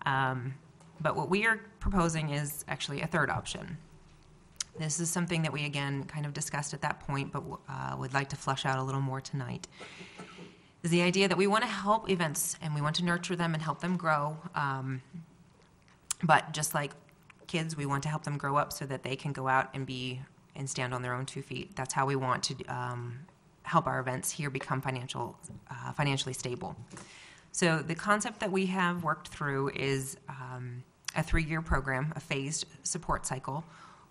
P: But what we are proposing is actually a third option. This is something that we, again, kind of discussed at that point, but would like to flesh out a little more tonight. Is the idea that we want to help events and we want to nurture them and help them grow. But just like kids, we want to help them grow up so that they can go out and stand on their own 2 feet. That's how we want to help our events here become financially stable. So the concept that we have worked through is a 3-year program, a phased support cycle,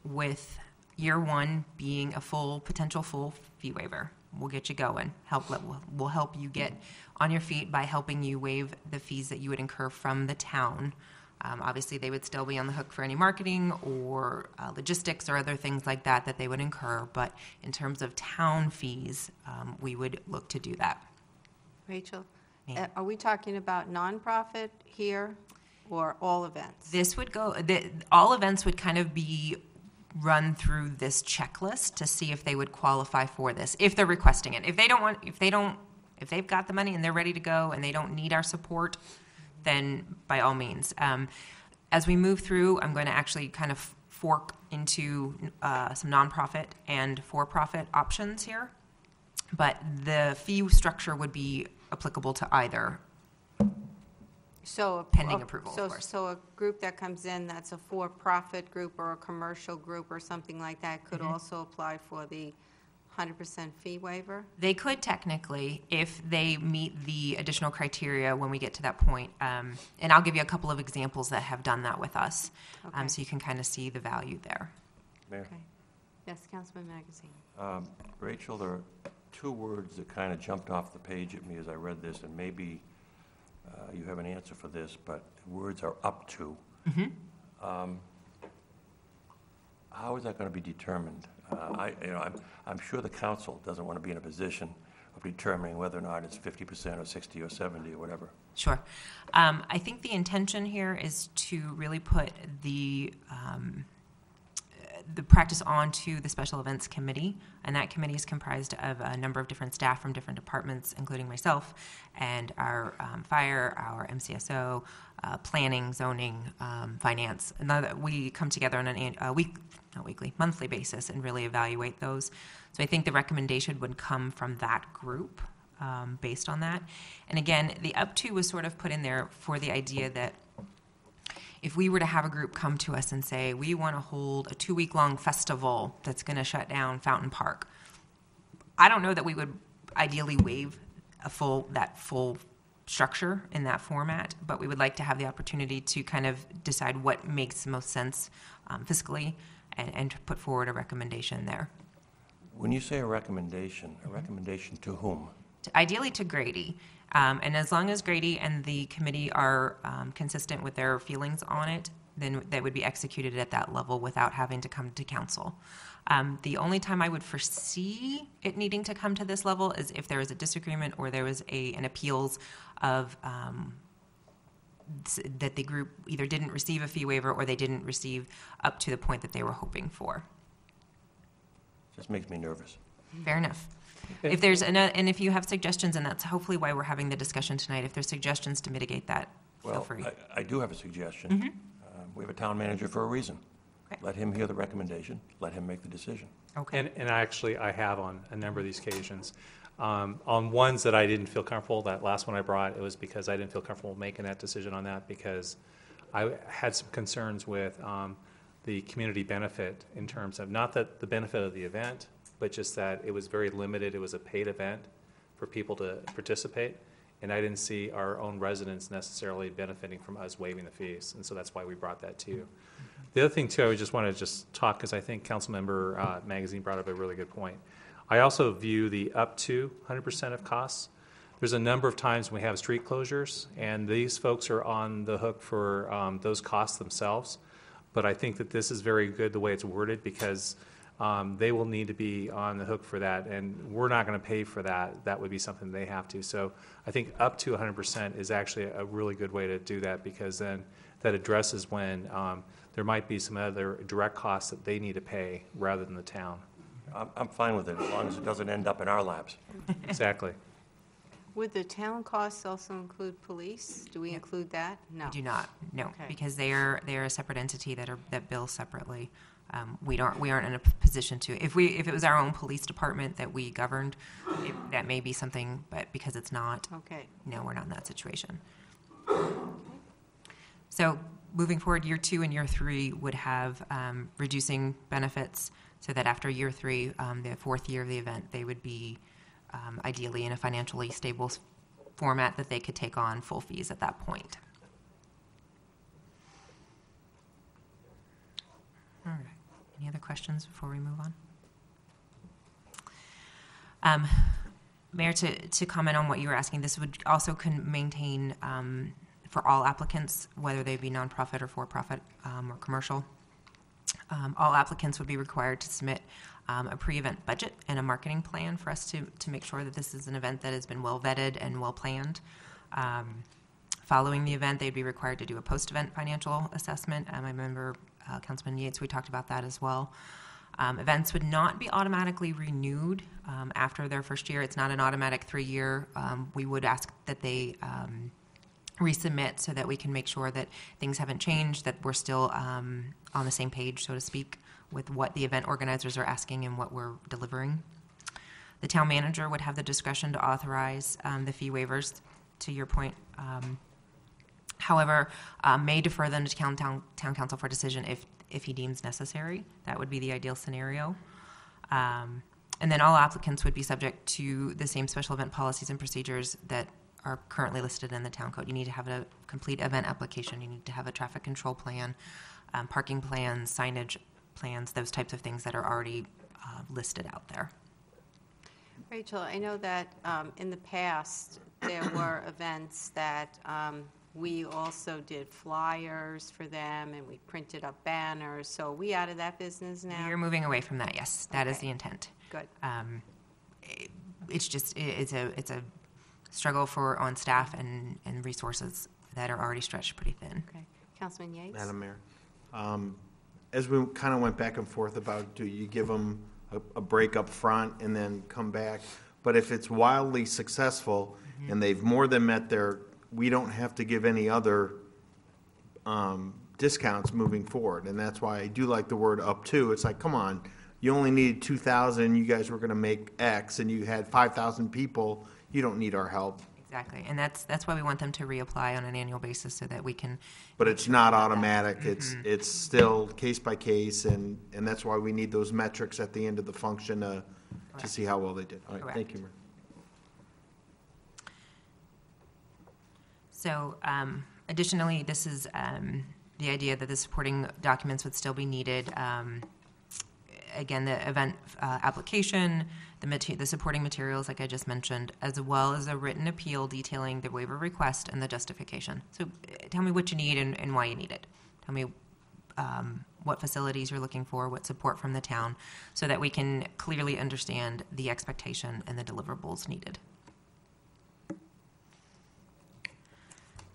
P: with year 1 being a potential full fee waiver. We'll get you going. We'll help you get on your feet by helping you waive the fees that you would incur from the town. Obviously, they would still be on the hook for any marketing or logistics or other things like that they would incur. But in terms of town fees, we would look to do that.
A: Rachel, are we talking about nonprofit here or all events?
P: All events would kind of be run through this checklist to see if they would qualify for this, if they're requesting it. If they've got the money and they're ready to go and they don't need our support, then by all means. As we move through, I'm going to actually kind of fork into some nonprofit and for-profit options here, but the fee structure would be applicable to either. Pending approval, of course.
A: So a group that comes in that's a for-profit group or a commercial group or something like that could also apply for the 100% fee waiver?
P: They could technically, if they meet the additional criteria when we get to that point. And I'll give you a couple of examples that have done that with us, so you can kind of see the value there.
M: Mayor?
A: Okay. Yes, Councilman Magazine.
M: Rachel, there are 2 words that kind of jumped off the page at me as I read this, and maybe you have an answer for this, but the words are up to.
P: Mm-hmm.
M: How is that going to be determined? I'm sure the council doesn't want to be in a position of determining whether or not it's 50% or 60 or 70 or whatever.
P: Sure. I think the intention here is to really put the the practice on to the Special Events Committee, and that committee is comprised of a number of different staff from different departments, including myself and our fire, our MCSO, planning, zoning, finance. And we come together on a monthly basis and really evaluate those. So I think the recommendation would come from that group based on that. And again, the up to was sort of put in there for the idea that if we were to have a group come to us and say, we want to hold a 2-week-long festival that's going to shut down Fountain Park, I don't know that we would ideally waive that full structure in that format, but we would like to have the opportunity to kind of decide what makes the most sense fiscally and to put forward a recommendation there.
M: When you say a recommendation to whom?
P: Ideally to Grady. And as long as Grady and the committee are consistent with their feelings on it, then that would be executed at that level without having to come to council. The only time I would foresee it needing to come to this level is if there was a disagreement or there was an appeals of that the group either didn't receive a fee waiver or they didn't receive up to the point that they were hoping for.
M: Just makes me nervous.
P: Fair enough. If there's and if you have suggestions, and that's hopefully why we're having the discussion tonight, if there's suggestions to mitigate that, feel free.
M: I do have a suggestion.
P: Mm-hmm.
M: We have a town manager for a reason.
P: Okay.
M: Let him hear the recommendation. Let him make the decision.
P: Okay.
N: And I have on a number of these occasions. On ones that I didn't feel comfortable, that last one I brought, it was because I didn't feel comfortable making that decision on that because I had some concerns with the community benefit in terms of not that the benefit of the event, but just that it was very limited. It was a paid event for people to participate, and I didn't see our own residents necessarily benefiting from us waiving the fees, and so that's why we brought that to you. The other thing, too, I just want to talk, because I think Councilmember Magazine brought up a really good point. I also view the up to 100% of costs. There's a number of times when we have street closures, and these folks are on the hook for those costs themselves, but I think that this is very good the way it's worded because they will need to be on the hook for that, and we're not going to pay for that. That would be something they have to. So I think up to 100% is actually a really good way to do that because then that addresses when there might be some other direct costs that they need to pay rather than the town.
M: I'm fine with it as long as it doesn't end up in our laps.
N: Exactly.
A: Would the town costs also include police? Do we include that? No.
P: We do not, no,
A: Okay.
P: because they are a separate entity that bills separately. We aren't in a position to. If it was our own police department that we governed, that may be something, but because it's not,
A: Okay.
P: no, we're not in that situation. So moving forward, year 2 and year 3 would have reducing benefits, so that after year 3, the 4th year of the event, they would be ideally in a financially stable format that they could take on full fees at that point. All right. Any other questions before we move on? Mayor, to comment on what you were asking, this would also maintain for all applicants, whether they be nonprofit or for-profit or commercial. All applicants would be required to submit a pre-event budget and a marketing plan for us to make sure that this is an event that has been well vetted and well planned. Following the event, they'd be required to do a post-event financial assessment. I remember Councilman Yates, we talked about that as well. Events would not be automatically renewed after their first year. It's not an automatic 3-year. We would ask that they resubmit so that we can make sure that things haven't changed, that we're still on the same page, so to speak, with what the event organizers are asking and what we're delivering. The town manager would have the discretion to authorize the fee waivers, to your point. However, may defer them to town council for decision if he deems necessary. That would be the ideal scenario. And then all applicants would be subject to the same special event policies and procedures that are currently listed in the town code. You need to have a complete event application. You need to have a traffic control plan, parking plans, signage plans, those types of things that are already listed out there.
A: Rachel, I know that in the past there were events that we also did flyers for them and we printed up banners. So are we out of that business now?
P: You're moving away from that, yes. That is the intent.
A: Good.
P: It's just, it's a struggle on staff and resources that are already stretched pretty thin.
A: Okay. Councilman Yates?
L: Madam Mayor, as we kind of went back and forth about, do you give them a break up front and then come back? But if it's wildly successful and they've more than met their, we don't have to give any other discounts moving forward. And that's why I do like the word up to. It's like, come on, you only needed 2,000, you guys were going to make X, and you had 5,000 people, you don't need our help.
P: Exactly, and that's why we want them to reapply on an annual basis so that we can.
L: But it's not automatic. It's still case by case, and that's why we need those metrics at the end of the function to see how well they did. All right,
P: Correct.
L: thank you, Mayor.
P: So additionally, this is the idea that the supporting documents would still be needed. Again, the event application, the supporting materials, like I just mentioned, as well as a written appeal detailing the waiver request and the justification. So tell me what you need and why you need it. Tell me what facilities you're looking for, what support from the town, so that we can clearly understand the expectation and the deliverables needed.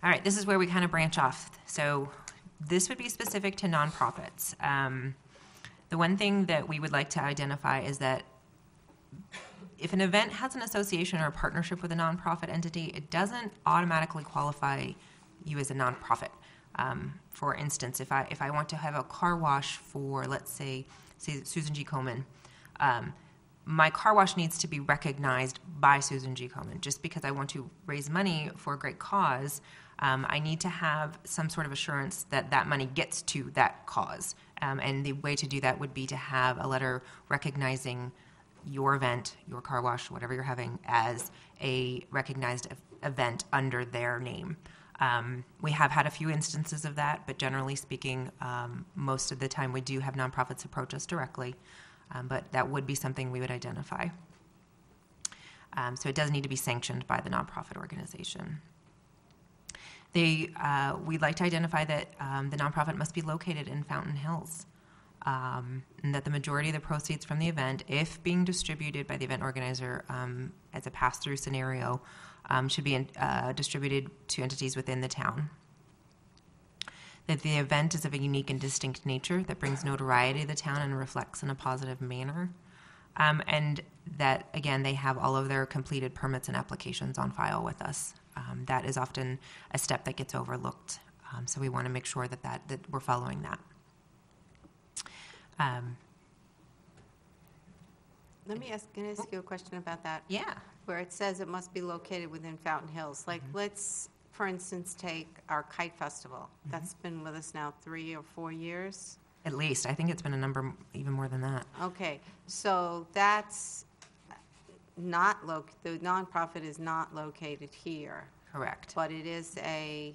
P: All right, this is where we kind of branch off. So this would be specific to nonprofits. The one thing that we would like to identify is that if an event has an association or a partnership with a nonprofit entity, it doesn't automatically qualify you as a nonprofit. For instance, if I want to have a car wash for, let's say Susan G. Komen, my car wash needs to be recognized by Susan G. Komen. Just because I want to raise money for a great cause, I need to have some sort of assurance that that money gets to that cause. And the way to do that would be to have a letter recognizing your event, your car wash, whatever you're having, as a recognized event under their name. We have had a few instances of that, but generally speaking, most of the time we do have nonprofits approach us directly, but that would be something we would identify. So it does need to be sanctioned by the nonprofit organization. We'd like to identify that the nonprofit must be located in Fountain Hills, and that the majority of the proceeds from the event, if being distributed by the event organizer as a pass-through scenario, should be distributed to entities within the town. That the event is of a unique and distinct nature that brings notoriety to the town and reflects in a positive manner. And that, again, they have all of their completed permits and applications on file with us. That is often a step that gets overlooked. So we want to make sure that we're following that.
A: Can I ask you a question about that?
P: Yeah.
A: Where it says it must be located within Fountain Hills. Like, let's, for instance, take our Kite Festival. That's been with us now 3 or 4 years.
P: At least. I think it's been a number even more than that.
A: Okay, so that's not the nonprofit is not located here.
P: Correct.
A: But it is a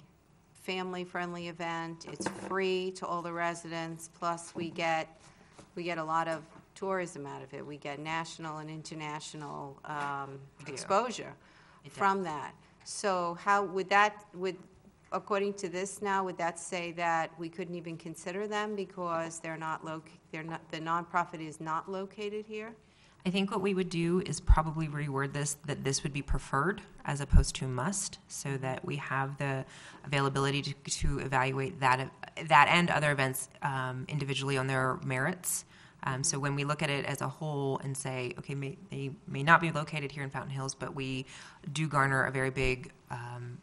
A: family-friendly event. It's free to all the residents. Plus, we get a lot of tourism out of it. We get national and international exposure from that. So, how would according to this now, would that say that we couldn't even consider them because the nonprofit is not located here?
P: I think what we would do is probably reword this, that this would be preferred as opposed to must, so that we have the availability to evaluate that and other events individually on their merits. So when we look at it as a whole and say, okay, they may not be located here in Fountain Hills, but we do garner a very big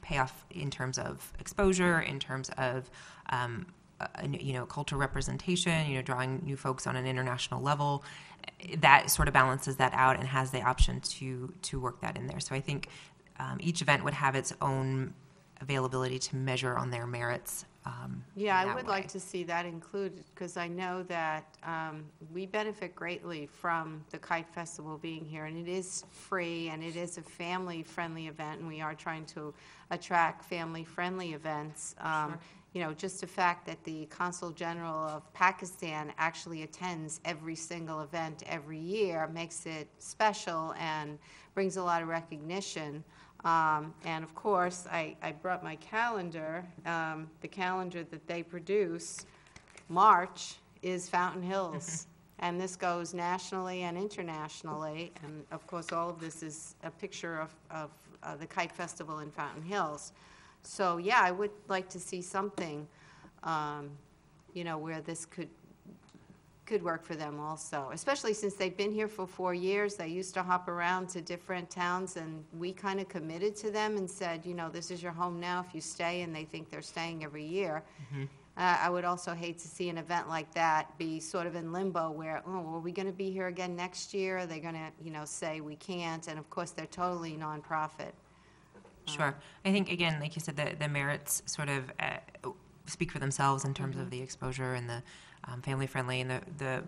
P: payoff in terms of exposure, in terms of cultural representation, drawing new folks on an international level. That sort of balances that out and has the option to work that in there. So I think each event would have its own availability to measure on their merits.
A: Yeah, I would like to see that included, because I know that we benefit greatly from the Kite Festival being here, and it is free, and it is a family-friendly event, and we are trying to attract family-friendly events. Just the fact that the Consul General of Pakistan actually attends every single event every year makes it special and brings a lot of recognition. And of course, I brought my calendar. The calendar that they produce, March, is Fountain Hills. And this goes nationally and internationally. And of course, all of this is a picture of the Kite Festival in Fountain Hills. So yeah, I would like to see something, where this could could work for them also, especially since they've been here for 4 years. They used to hop around to different towns, and we kind of committed to them and said, you know, this is your home now if you stay, and they think they're staying every year. I would also hate to see an event like that be sort of in limbo where, oh, are we going to be here again next year? Are they going to, you know, say we can't? And of course, they're totally nonprofit.
P: Sure. I think, again, like you said, the merits sort of speak for themselves in terms of the exposure and the family-friendly and the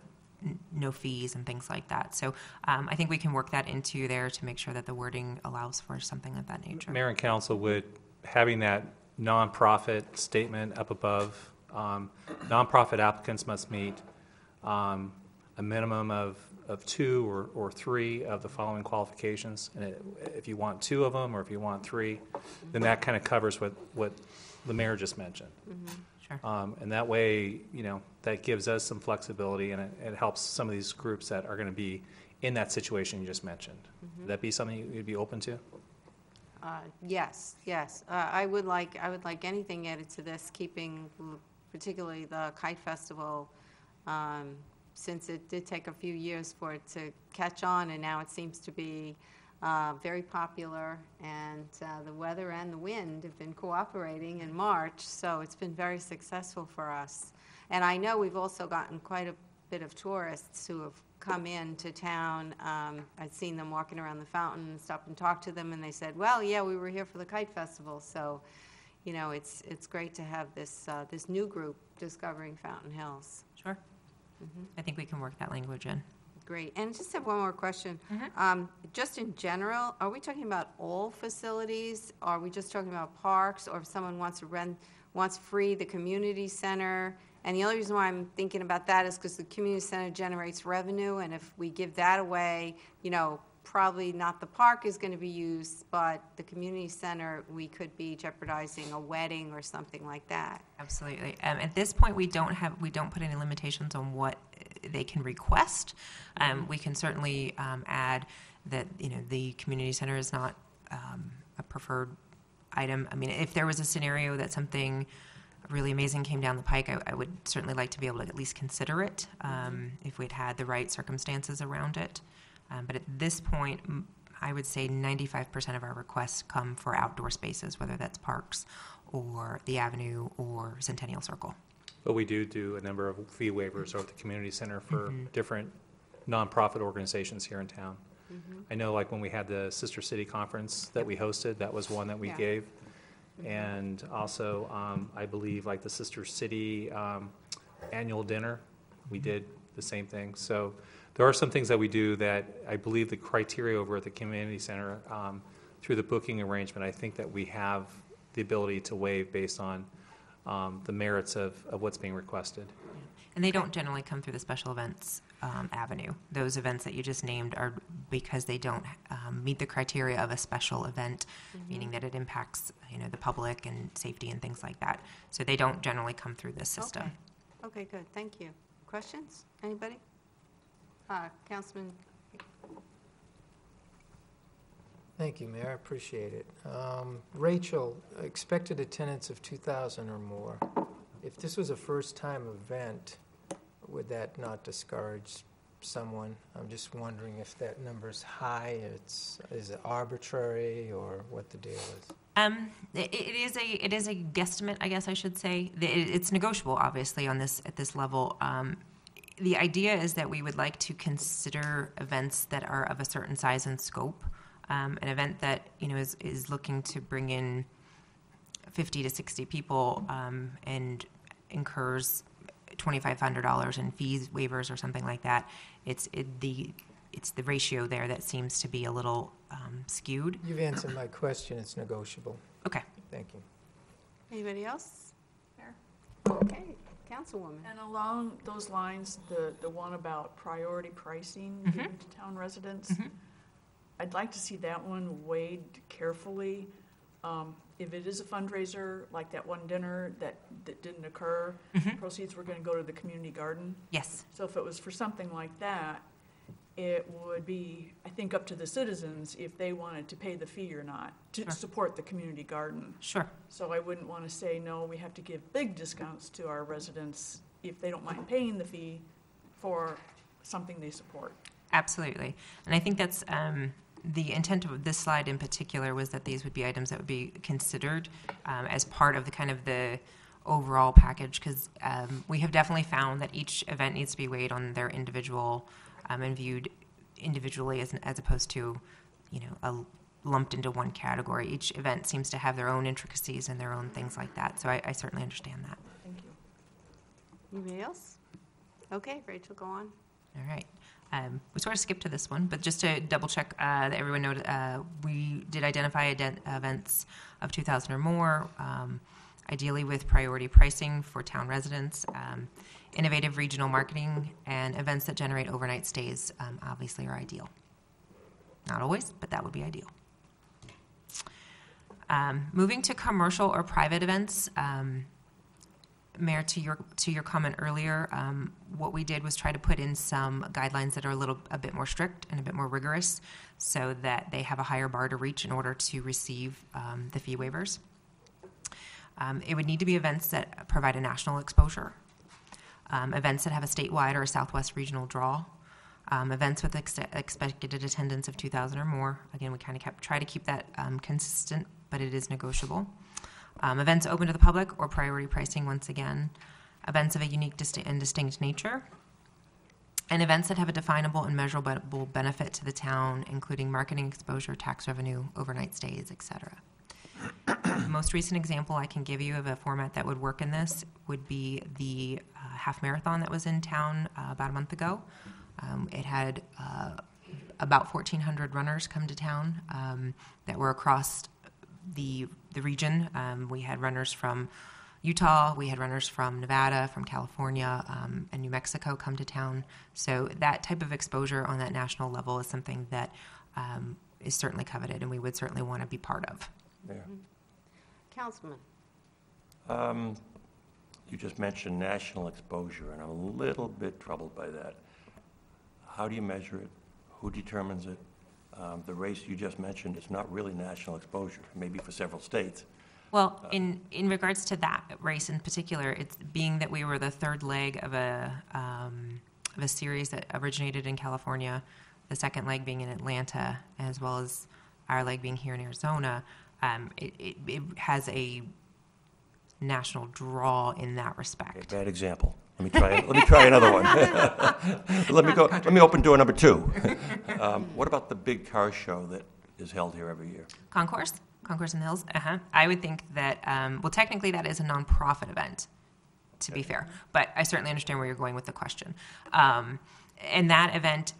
P: no fees and things like that. So I think we can work that into there to make sure that the wording allows for something of that nature.
N: Mayor and council, would having that nonprofit statement up above, nonprofit applicants must meet a minimum of 2 or 3 of the following qualifications. And if you want 2 of them, or if you want 3, then that kind of covers what the mayor just mentioned.
P: Sure.
N: And that way, you know, that gives us some flexibility, and it helps some of these groups that are going to be in that situation you just mentioned. Would that be something you'd be open to?
A: Yes. I would like anything added to this, keeping particularly the Kite Festival, since it did take a few years for it to catch on, and now it seems to be very popular, and the weather and the wind have been cooperating in March, so it's been very successful for us. And I know we've also gotten quite a bit of tourists who have come into town. I've seen them walking around the fountain and stopped and talked to them, and they said, well, yeah, we were here for the Kite Festival. So, you know, it's great to have this new group discovering Fountain Hills.
P: Sure. I think we can work that language in.
A: Great. And just have one more question. Just in general, are we talking about all facilities? Are we just talking about parks? Or if someone wants to wants free the community center? And the only reason why I'm thinking about that is because the community center generates revenue, and if we give that away, you know, probably not the park is going to be used, but the community center, we could be jeopardizing a wedding or something like that.
P: Absolutely. At this point, we don't put any limitations on what they can request. We can certainly add that, you know, the community center is not a preferred item. I mean, if there was a scenario that something really amazing came down the pike, I would certainly like to be able to at least consider it if we'd had the right circumstances around it. But at this point, I would say 95% of our requests come for outdoor spaces, whether that's parks or the Avenue or Centennial Circle.
N: But we do a number of fee waivers over at the community center for different nonprofit organizations here in town. I know, like when we had the Sister City Conference that we hosted, that was one that we gave. And also, I believe, like the Sister City annual dinner, we did the same thing. So there are some things that we do that I believe the criteria over at the community center, through the booking arrangement, I think that we have the ability to waive based on the merits of what's being requested.
P: And they don't generally come through the special events avenue. Those events that you just named are because they don't meet the criteria of a special event, meaning that it impacts, you know, the public and safety and things like that. So they don't generally come through this system.
A: Okay, good. Thank you. Questions? Anybody? Councilman.
Q: Thank you, Mayor. I appreciate it. Rachel, expected attendance of 2,000 or more. If this was a first-time event, would that not discourage someone? I'm just wondering if that number's high, is it arbitrary, or what the deal is?
P: It is a guesstimate, I guess I should say. It's negotiable, obviously, on this at this level. The idea is that we would like to consider events that are of a certain size and scope. An event that, you know, is looking to bring in 50 to 60 people and incurs $2,500 in fees, waivers, or something like that. It's the ratio there that seems to be a little skewed.
Q: You've answered my question. It's negotiable.
P: Okay.
Q: Thank you.
A: Anybody else?
I: Mayor?
A: Okay, Councilwoman.
I: And along those lines, the one about priority pricing given to town residents, I'd like to see that one weighed carefully. If it is a fundraiser, like that one dinner that didn't occur, proceeds were going to go to the community garden.
P: Yes.
I: So if it was for something like that, it would be, I think, up to the citizens if they wanted to pay the fee or not to support the community garden.
P: Sure.
I: So I wouldn't want to say, no, we have to give big discounts to our residents if they don't mind paying the fee for something they support.
P: Absolutely. And I think that's the intent of this slide in particular was that these would be items that would be considered as part of the kind of the overall package, because we have definitely found that each event needs to be weighed on their individual and viewed individually as opposed to, lumped into one category. Each event seems to have their own intricacies and their own things like that. So I certainly understand that.
I: Thank you.
A: Anybody else? Okay, Rachel, go on.
P: All right. We sort of skipped to this one, but just to double check that everyone noted, we did identify events of 2,000 or more, ideally with priority pricing for town residents, innovative regional marketing, and events that generate overnight stays obviously are ideal. Not always, but that would be ideal. Moving to commercial or private events, Mayor, to your comment earlier, what we did was try to put in some guidelines that are a bit more strict and a bit more rigorous, so that they have a higher bar to reach in order to receive the fee waivers. It would need to be events that provide a national exposure, events that have a statewide or a Southwest regional draw, events with expected attendance of 2,000 or more. Again, we kind of try to keep that consistent, but it is negotiable. Events open to the public or priority pricing, once again. Events of a unique and distinct nature. And events that have a definable and measurable benefit to the town, including marketing exposure, tax revenue, overnight stays, etc. The most recent example I can give you of a format that would work in this would be the half marathon that was in town about a month ago. It had about 1,400 runners come to town that were across the region. We had runners from Utah, we had runners from Nevada, from California, and New Mexico come to town. So that type of exposure on that national level is something that is certainly coveted, and we would certainly want to be part of.
M: Yeah.
A: Councilman.
M: You just mentioned national exposure, and I'm a little bit troubled by that. How do you measure it? Who determines it? The race you just mentioned is not really national exposure, maybe for several states.
P: Well, in regards to that race in particular, it's being that we were the third leg of a series that originated in California, the second leg being in Atlanta, as well as our leg being here in Arizona. It has a national draw in that respect.
M: Okay, bad example. Let me try another one. Let me open door number 2. What about the big car show that is held here every year?
P: Concourse in the Hills. I would think that, well, technically that is a nonprofit event, to be fair, but I certainly understand where you're going with the question. And that event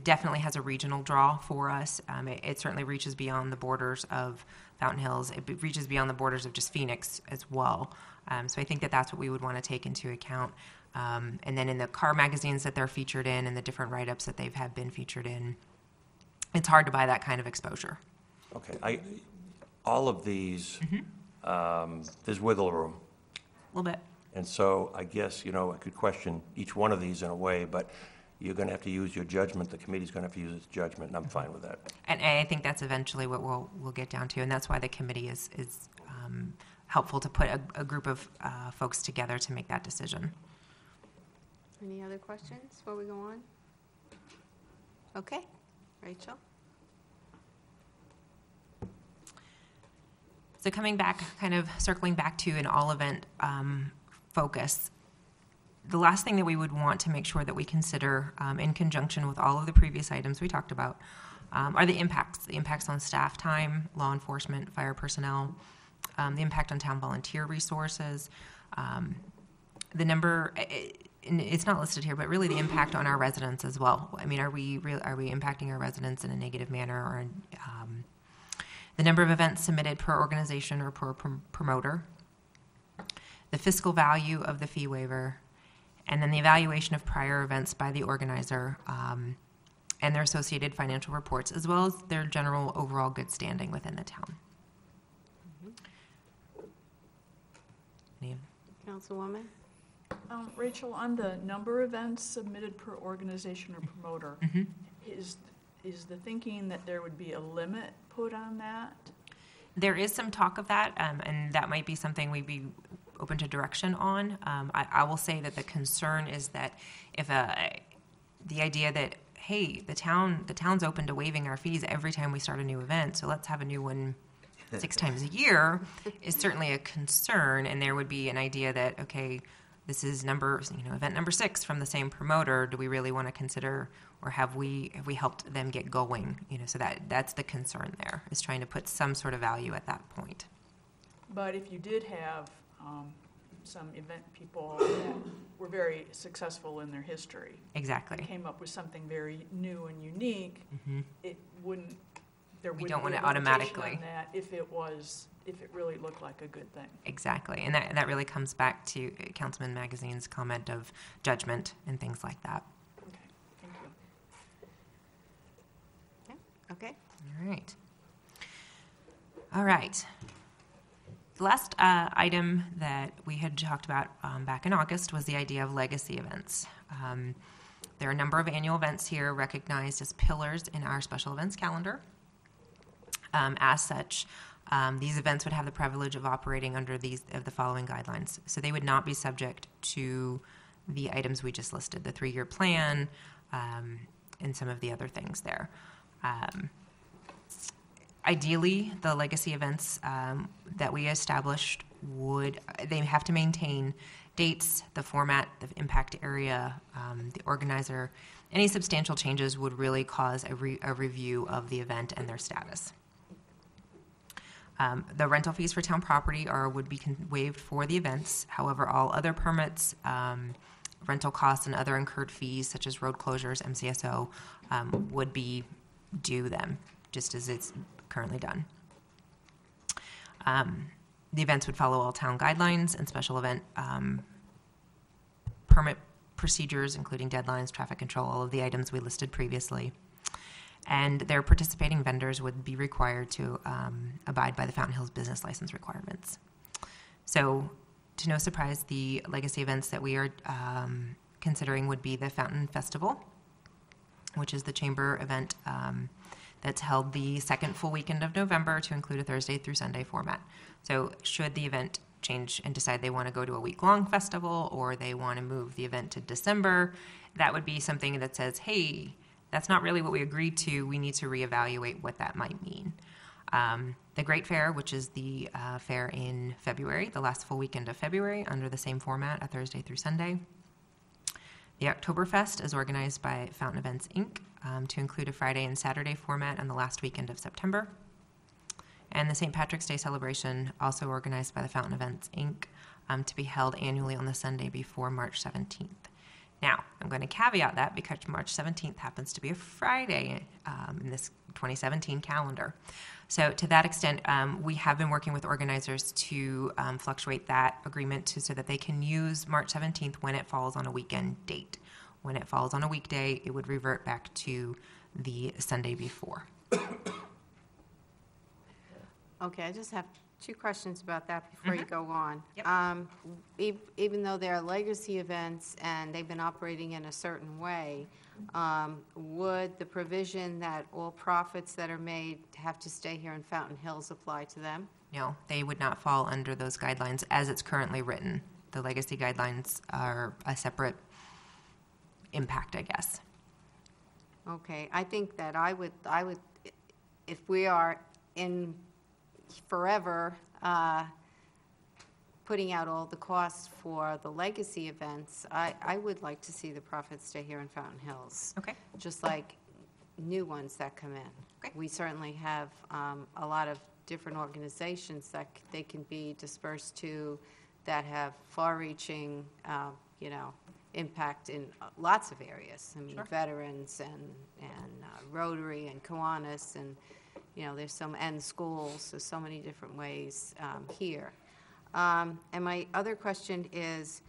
P: definitely has a regional draw for us. It certainly reaches beyond the borders of Fountain Hills. It reaches beyond the borders of just Phoenix as well. So I think that that's what we would want to take into account. And then in the car magazines that they're featured in and the different write-ups that they've been featured in, it's hard to buy that kind of exposure.
M: Okay. All of these, there's wiggle room.
P: A little bit.
M: And so I guess, I could question each one of these in a way, but you're going to have to use your judgment. The committee's going to have to use its judgment, and I'm fine with that.
P: And I think that's eventually what we'll get down to, and that's why the committee is helpful to put a group of folks together to make that decision.
A: Any other questions before we go on? Okay, Rachel.
P: So coming back, kind of circling back to an all-event focus, the last thing that we would want to make sure that we consider in conjunction with all of the previous items we talked about are the impacts on staff time, law enforcement, fire personnel, the impact on town volunteer resources, the number, it's not listed here, but really the impact on our residents as well. I mean, are we impacting our residents in a negative manner, or the number of events submitted per organization or per promoter, the fiscal value of the fee waiver, and then the evaluation of prior events by the organizer and their associated financial reports, as well as their general overall good standing within the town.
A: Councilwoman?
I: Rachel, on the number of events submitted per organization or promoter, is the thinking that there would be a limit put on that?
P: There is some talk of that, and that might be something we'd be open to direction on. I will say that the concern is that if the idea that, hey, the town's open to waiving our fees every time we start a new event, so let's have a new one 6 times a year, is certainly a concern. And there would be an idea that, okay, this is event number 6 from the same promoter. Do we really want to consider, or have we helped them get going? So that's the concern there, is trying to put some sort of value at that point.
I: But if you did have some event people that were very successful in their history,
P: exactly,
I: came up with something very new and unique, it wouldn't.
P: We don't want
I: be
P: to
I: a limitation
P: automatically
I: on that if it really looked like a good thing.
P: Exactly, and that really comes back to Councilman Magazine's comment of judgment and things like that.
I: Okay, thank you.
A: Okay.
P: All right. The last item that we had talked about back in August was the idea of legacy events. There are a number of annual events here recognized as pillars in our special events calendar. As such, these events would have the privilege of operating under the following guidelines. So they would not be subject to the items we just listed, the 3-year plan, and some of the other things there. Ideally, the legacy events that we established they have to maintain dates, the format, the impact area, the organizer. Any substantial changes would really cause a review of the event and their status. The rental fees for town property would be waived for the events. However, all other permits, rental costs, and other incurred fees, such as road closures, MCSO, would be due them, just as it's currently done. The events would follow all town guidelines and special event permit procedures, including deadlines, traffic control, all of the items we listed previously. And their participating vendors would be required to abide by the Fountain Hills business license requirements. So, to no surprise, the legacy events that we are considering would be the Fountain Festival, which is the chamber event that's held the second full weekend of November to include a Thursday through Sunday format. So should the event change and decide they want to go to a week-long festival, or they want to move the event to December, that would be something that says, hey, that's not really what we agreed to. We need to reevaluate what that might mean. The Great Fair, which is the fair in February, the last full weekend of February, under the same format, a Thursday through Sunday. The Oktoberfest is organized by Fountain Events, Inc., to include a Friday and Saturday format on the last weekend of September. And the St. Patrick's Day celebration, also organized by the Fountain Events, Inc., to be held annually on the Sunday before March 17th. Now, I'm going to caveat that because March 17th happens to be a Friday in this 2017 calendar. So to that extent, we have been working with organizers to fluctuate that agreement so that they can use March 17th when it falls on a weekend date. When it falls on a weekday, it would revert back to the Sunday before.
A: Okay, I just have 2 questions about that before you go on.
P: Yep.
A: Even though they're legacy events and they've been operating in a certain way, would the provision that all profits that are made have to stay here in Fountain Hills apply to them?
P: No, they would not fall under those guidelines as it's currently written. The legacy guidelines are a separate impact, I guess.
A: Okay, I think that I would, if we are in forever putting out all the costs for the legacy events, I would like to see the profits stay here in Fountain Hills.
P: Okay.
A: Just like new ones that come in.
P: Okay.
A: We certainly have a lot of different organizations that they can be dispersed to that have far-reaching, impact in lots of areas. I mean,
P: Sure.
A: veterans and Rotary and Kiwanis and there's and schools. There's so many different ways here. And my other question is,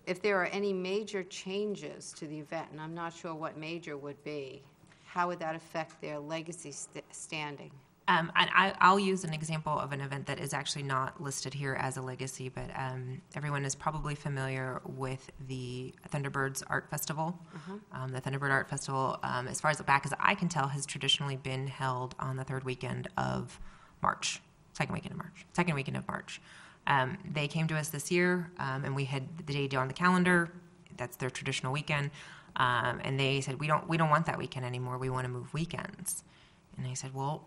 A: if there are any major changes to the event, and I'm not sure what major would be, how would that affect their legacy standing?
P: And I'll use an example of an event that is actually not listed here as a legacy, but everyone is probably familiar with the Thunderbirds Art Festival. The Thunderbird Art Festival, as far as back as I can tell, has traditionally been held on the third weekend of March, second weekend of March. They came to us this year, and we had the day on the calendar. That's their traditional weekend. And they said, we don't want that weekend anymore. We want to move weekends. And I said, well,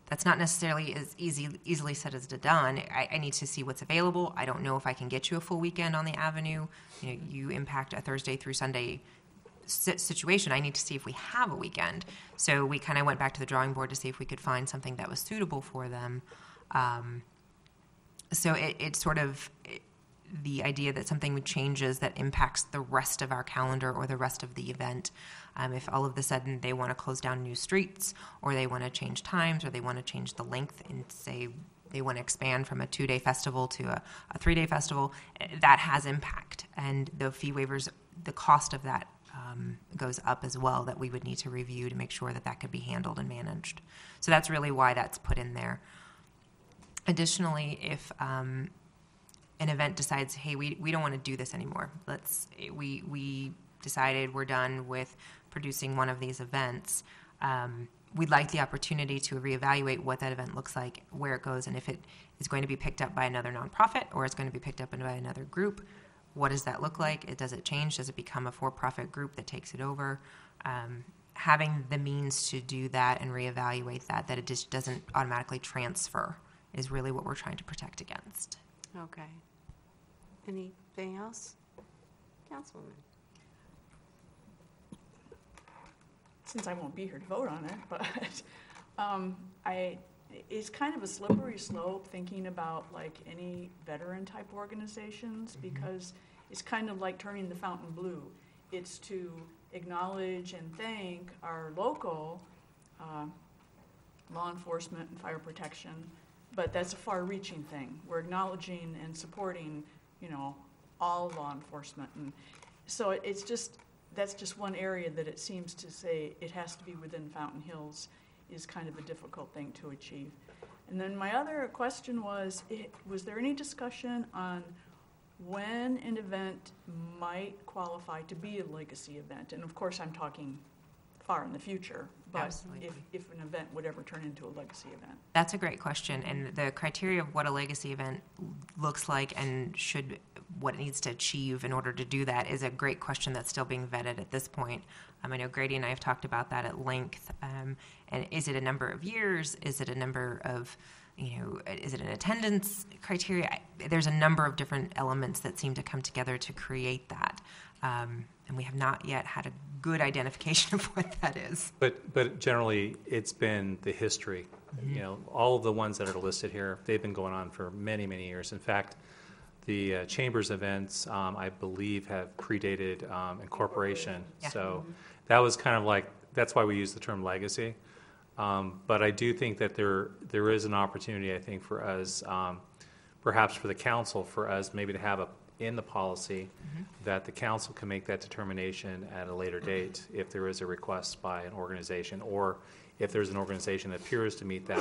P: that's not necessarily as easily said as done. I need to see what's available. I don't know if I can get you a full weekend on the avenue. You impact a Thursday through Sunday situation. I need to see if we have a weekend. So we kind of went back to the drawing board to see if we could find something that was suitable for them. So it's sort of the idea that something changes that impacts the rest of our calendar or the rest of the event. If all of a sudden they want to close down new streets, or they want to change times, or they want to change the length and say they want to expand from a 2-day festival to a 3-day festival, that has impact. And the fee waivers, the cost of that goes up as well, that we would need to review to make sure that that could be handled and managed. So that's really why that's put in there. Additionally, if an event decides, hey, we don't want to do this anymore. We decided we're done with producing one of these events. We'd like the opportunity to reevaluate what that event looks like, where it goes, and if it is going to be picked up by another nonprofit or it's going to be picked up by another group. What does that look like? Does it change? Does it become a for-profit group that takes it over? Having the means to do that and reevaluate that it just doesn't automatically transfer is really what we're trying to protect against.
A: Okay. Anything else? Councilwoman.
I: Since I won't be here to vote on it, but it's kind of a slippery slope thinking about like any veteran type organizations, because it's kind of like turning the fountain blue. It's to acknowledge and thank our local law enforcement and fire protection, but that's a far-reaching thing. We're acknowledging and supporting, all law enforcement, and so that's just one area that it seems to say it has to be within Fountain Hills is kind of a difficult thing to achieve. And then my other question was there any discussion on when an event might qualify to be a legacy event? And of course, I'm talking far in the future, but if an event would ever turn into a legacy event.
P: That's a great question, and the criteria of what a legacy event looks like and what it needs to achieve in order to do that is a great question that's still being vetted at this point. I know Grady and I have talked about that at length. And is it a number of years? Is it a number of, is it an attendance criteria? There's a number of different elements that seem to come together to create that. And we have not yet had a good identification of what that is.
N: But generally, it's been the history. All of the ones that are listed here, they've been going on for many, many years. In fact, the Chamber's events, I believe, have predated incorporation.
P: Yeah.
N: So that was kind of like, that's why we use the term legacy. But I do think that there is an opportunity, I think, for us, perhaps for the council, for us maybe to have in the policy that the council can make that determination at a later date if there is a request by an organization, or if there's an organization that appears to meet that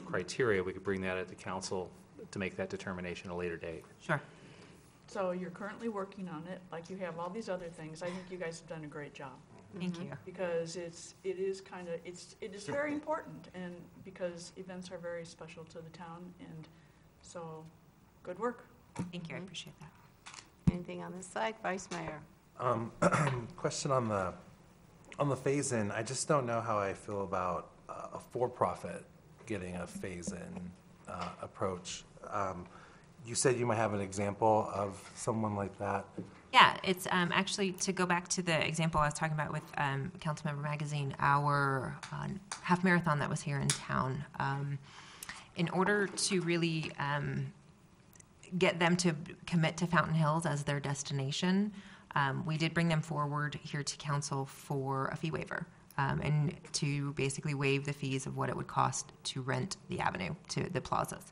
N: criteria, we could bring that at the council to make that determination at a later date.
P: Sure.
I: So you're currently working on it, like you have all these other things. I think you guys have done a great job.
P: Thank you.
I: Because it is very important, and because events are very special to the town, and so good work.
P: Thank you. I appreciate that.
A: Anything on this side? Vice Mayor.
K: Question on the phase-in. I just don't know how I feel about a for-profit getting a phase-in approach. You said you might have an example of someone like that.
P: Yeah, it's actually, to go back to the example I was talking about with Councilmember Magazine, our half marathon that was here in town. In order to really get them to commit to Fountain Hills as their destination, we did bring them forward here to council for a fee waiver, and to basically waive the fees of what it would cost to rent the avenue to the plazas.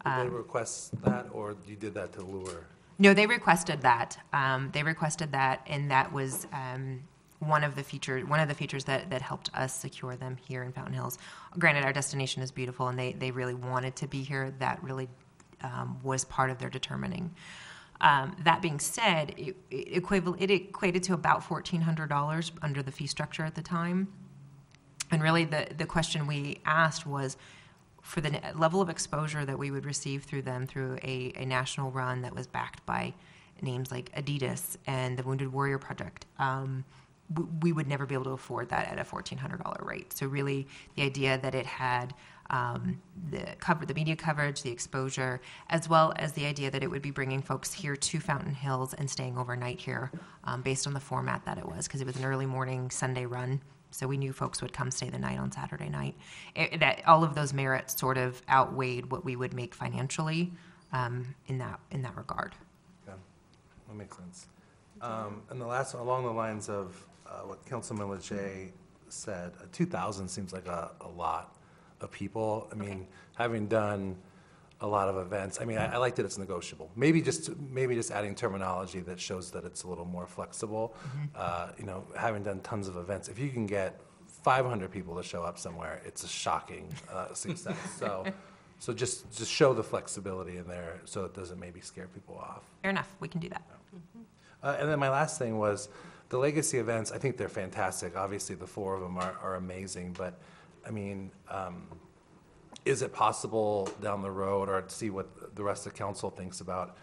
K: Did they request that, or you did that to lure?
P: No, they requested that. And that was one of the features that helped us secure them here in Fountain Hills. Granted, our destination is beautiful, and they really wanted to be here. That really was part of their determining. That being said, it equated to about $1,400 under the fee structure at the time. And really, the question we asked was, for the level of exposure that we would receive through them through a national run that was backed by names like Adidas and the Wounded Warrior Project, we would never be able to afford that at a $1,400 rate. So really, the idea that it had the media coverage, the exposure, as well as the idea that it would be bringing folks here to Fountain Hills and staying overnight here, based on the format that it was, because it was an early morning Sunday run. So we knew folks would come stay the night on Saturday night. That all of those merits sort of outweighed what we would make financially in that regard.
K: Yeah, that makes sense. And the last one, along the lines of what Councilman Leger said, 2,000 seems like a lot of people. I mean, having done a lot of events, I mean, I like that it's negotiable. Maybe just adding terminology that shows that it's a little more flexible. You know, having done tons of events, if you can get 500 people to show up somewhere, it's a shocking success. So just show the flexibility in there so it doesn't maybe scare people off.
P: Fair enough. We can do that.
K: And then my last thing was the legacy events. I think they're fantastic. Obviously, the 4 of them are amazing. But, I mean, is it possible down the road, or to see what the rest of the council thinks about,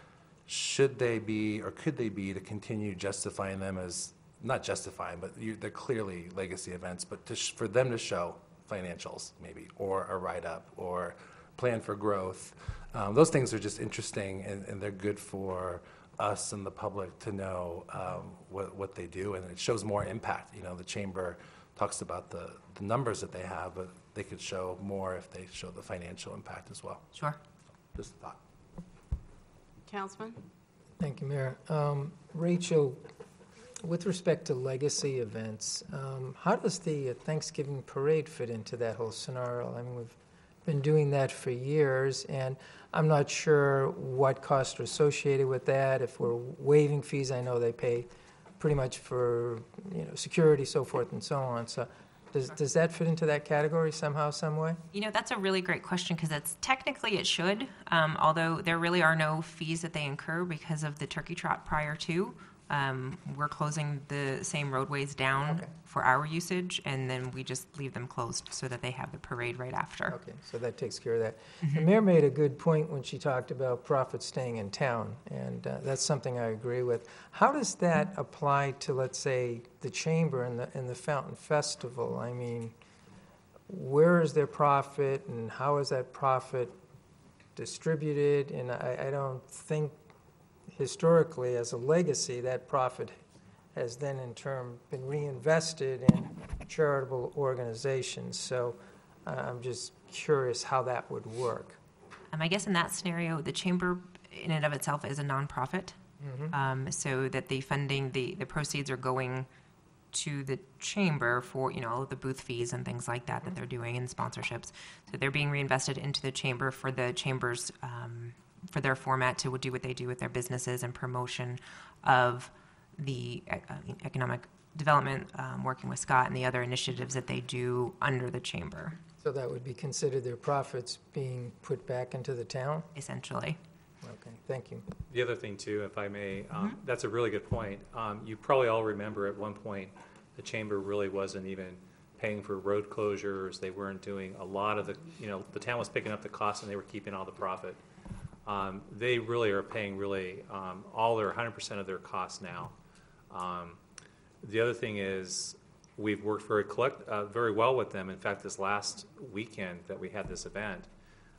K: should they be or could they be to continue justifying them as, not justifying, but they're clearly legacy events, but for them to show financials maybe, or a write-up, or plan for growth. Those things are just interesting, and they're good for us and the public to know what they do, and it shows more impact. You know, the chamber talks about the numbers that they have, but they could show more if they show the financial impact as well.
P: Sure.
K: Just a thought.
A: Councilman?
Q: Thank you, Mayor. Rachel, with respect to legacy events, how does the Thanksgiving parade fit into that whole scenario? I mean, we've been doing that for years, and I'm not sure what costs are associated with that. If we're waiving fees, I know they pay pretty much for, you know, security, so forth and so on. So does that fit into that category somehow, some way?
P: You know, that's a really great question, because technically it should, although there really are no fees that they incur because of the turkey trot prior to. We're closing the same roadways down for our usage, and then we just leave them closed so that they have the parade right after.
Q: Okay, so that takes care of that. The mayor made a good point when she talked about profits staying in town, and that's something I agree with. How does that apply to, let's say, the chamber and the Fountain Festival? I mean, where is their profit, and how is that profit distributed? And I don't think historically, as a legacy, that profit has then in turn been reinvested in charitable organizations. So I'm just curious how that would work.
P: I guess in that scenario, the chamber in and of itself is a nonprofit, so that the funding, the proceeds are going to the chamber for, you know, the booth fees and things like that that they're doing, and sponsorships. So they're being reinvested into the chamber for the chamber's for their format to do what they do with their businesses and promotion of the economic development, working with Scott and the other initiatives that they do under the chamber.
Q: So that would be considered their profits being put back into the town?
P: Essentially.
Q: Okay, thank you.
N: The other thing too, if I may, that's a really good point. You probably all remember at one point, the chamber really wasn't even paying for road closures. They weren't doing a lot of the, you know, the town was picking up the cost and they were keeping all the profit. They really are paying all their 100% of their costs now. The other thing is we've worked very well with them. In fact, this last weekend that we had this event,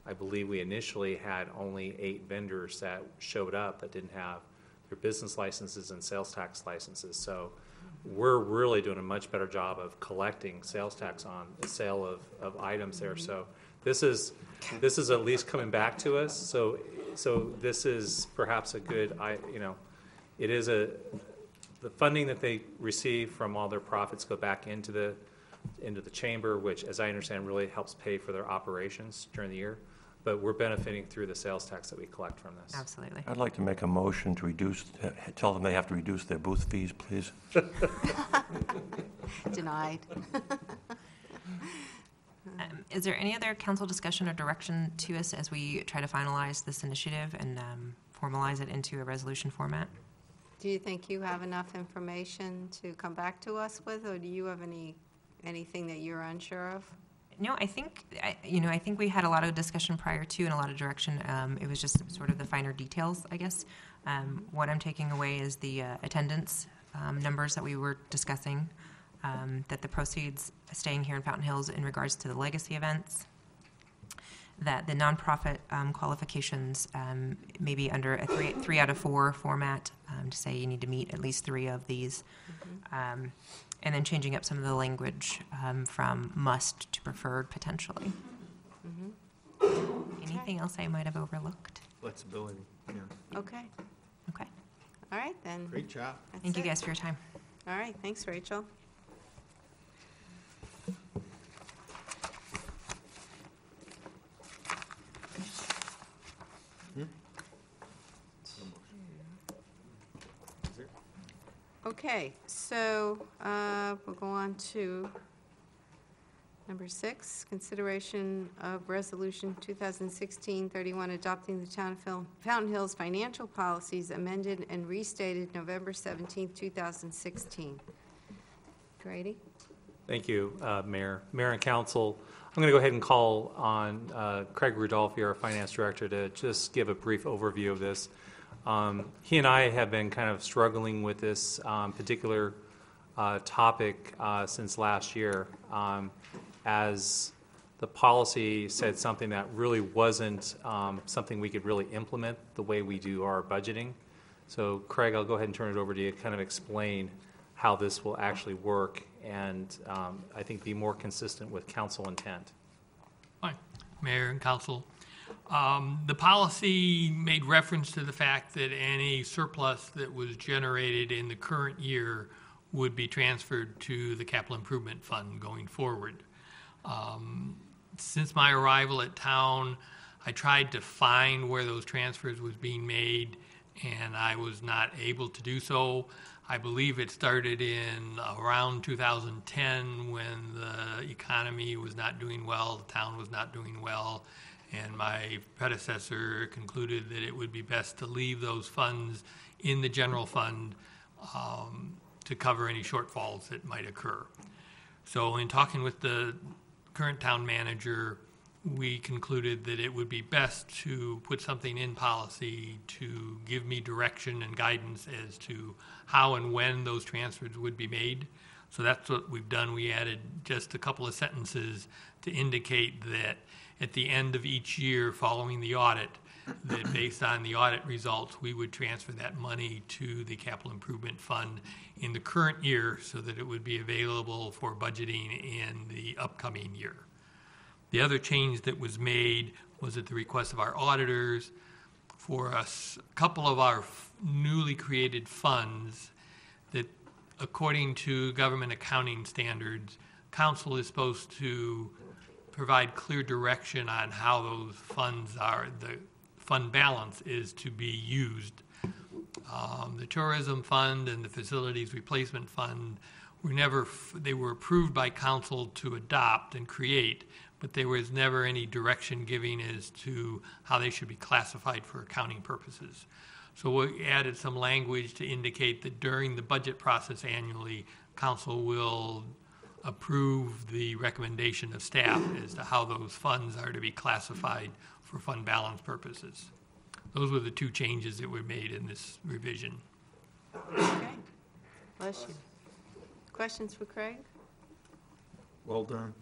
N: I believe we initially had only 8 vendors that showed up that didn't have their business licenses and sales tax licenses. So we're really doing a much better job of collecting sales tax on the sale of items there. So this is at least coming back to us. So this is perhaps a good, it is the funding that they receive from all their profits go back into the chamber, which, as I understand, really helps pay for their operations during the year. But we're benefiting through the sales tax that we collect from this.
P: Absolutely.
M: I'd like to make a motion to tell them they have to reduce their booth fees, please.
A: Denied.
P: Is there any other council discussion or direction to us as we try to finalize this initiative and formalize it into a resolution format?
A: Do you think you have enough information to come back to us with, or do you have anything that you're unsure of?
P: No, I think I think we had a lot of discussion prior to and a lot of direction. It was just sort of the finer details, I guess. What I'm taking away is the attendance numbers that we were discussing. That the proceeds staying here in Fountain Hills in regards to the legacy events. That the nonprofit qualifications maybe under a 3 out of 4 format to say you need to meet at least 3 of these. And then changing up some of the language from must to preferred potentially. Anything else I might have overlooked?
L: Flexibility, yeah.
A: Okay. All right, then.
L: Great job.
P: Thank you guys for your time.
A: All right, thanks, Rachel. Okay, so we'll go on to number 6, consideration of Resolution 2016-31, adopting the Town of Fountain Hills financial policies amended and restated November 17, 2016. Grady?
N: Thank you, Mayor and Council. I'm going to go ahead and call on Craig Rudolphi, our Finance Director, to just give a brief overview of this. He and I have been kind of struggling with this particular topic since last year, as the policy said something that really wasn't something we could really implement the way we do our budgeting. So, Craig, I'll go ahead and turn it over to you to kind of explain how this will actually work and I think be more consistent with council intent.
R: Hi, Mayor and Council. The policy made reference to the fact that any surplus that was generated in the current year would be transferred to the capital improvement fund going forward. Since my arrival at town, I tried to find where those transfers was being made, and I was not able to do so. I believe it started in around 2010 when the economy was not doing well, the town was not doing well, and my predecessor concluded that it would be best to leave those funds in the general fund to cover any shortfalls that might occur. So in talking with the current town manager, we concluded that it would be best to put something in policy to give me direction and guidance as to how and when those transfers would be made. So that's what we've done. We added just a couple of sentences to indicate that at the end of each year following the audit, that based on the audit results, we would transfer that money to the capital improvement fund in the current year so that it would be available for budgeting in the upcoming year. The other change that was made was at the request of our auditors for a couple of our newly created funds that, according to government accounting standards, council is supposed to provide clear direction on how those funds are, the fund balance is to be used. The tourism fund and the facilities replacement fund they were approved by council to adopt and create, but there was never any direction giving as to how they should be classified for accounting purposes. So we added some language to indicate that during the budget process annually, council will approve the recommendation of staff as to how those funds are to be classified for fund balance purposes. Those were the two changes that were made in this revision.
A: Okay. Bless you. Questions for Craig?
L: Well done.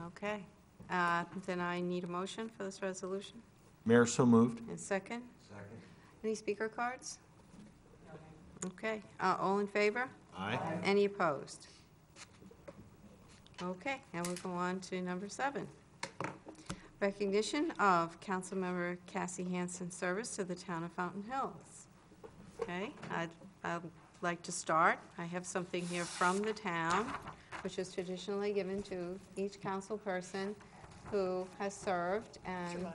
A: Okay. Then I need a motion for this resolution.
L: Mayor, so moved.
A: And second? Second. Any speaker cards? Okay. All in favor?
L: Aye.
A: Any opposed? Okay, now we'll go on to number 7. Recognition of Councilmember Cassie Hansen's service to the town of Fountain Hills. Okay, I'd like to start. I have something here from the town, which is traditionally given to each council person who has served and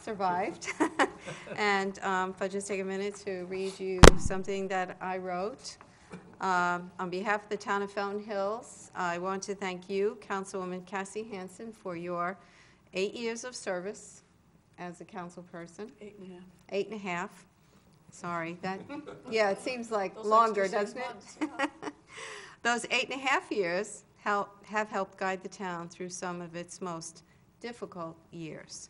A: survived. And if I just take a minute to read you something that I wrote. On behalf of the town of Fountain Hills, I want to thank you, Councilwoman Cassie Hansen, for your 8 years of service as a council person.
I: 8
A: and a half. Sorry, yeah, it seems like longer, doesn't it? Those 8.5 years have helped guide the town through some of its most difficult years.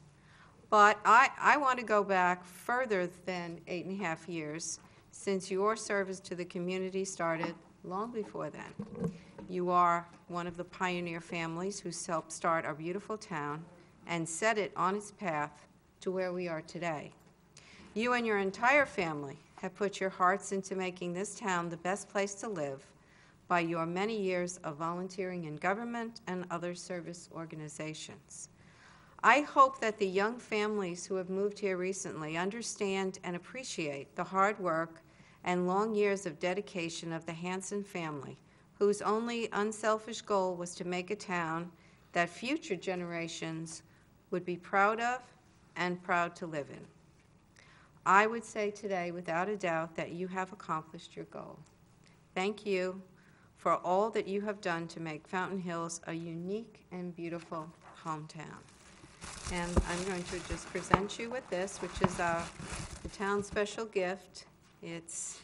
A: But I want to go back further than 8.5 years, since your service to the community started long before then. You are one of the pioneer families who helped start our beautiful town and set it on its path to where we are today. You and your entire family have put your hearts into making this town the best place to live by your many years of volunteering in government and other service organizations. I hope that the young families who have moved here recently understand and appreciate the hard work and long years of dedication of the Hanson family, whose only unselfish goal was to make a town that future generations would be proud of and proud to live in. I would say today, without a doubt, that you have accomplished your goal. Thank you for all that you have done to make Fountain Hills a unique and beautiful hometown. And I'm going to just present you with this, which is the town's special gift. It's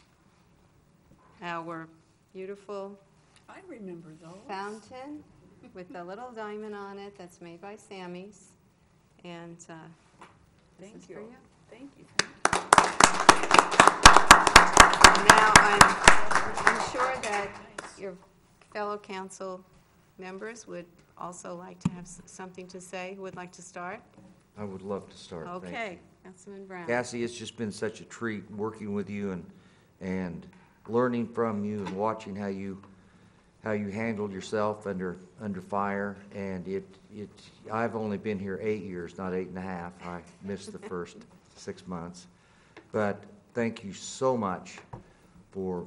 A: our beautiful
I: I remember those.
A: fountain with the little diamond on it that's made by Sammy's. And this is for you.
I: Thank you.
A: Now, I'm sure that your fellow council members would also like to have something to say. Who would like to start?
E: I would love to start. Thank you.
A: Okay, Councilman Brown.
E: Cassie, it's just been such a treat working with you and learning from you and watching how you handled yourself under fire. And I've only been here 8 years, not 8.5. I missed the first 6 months. But thank you so much for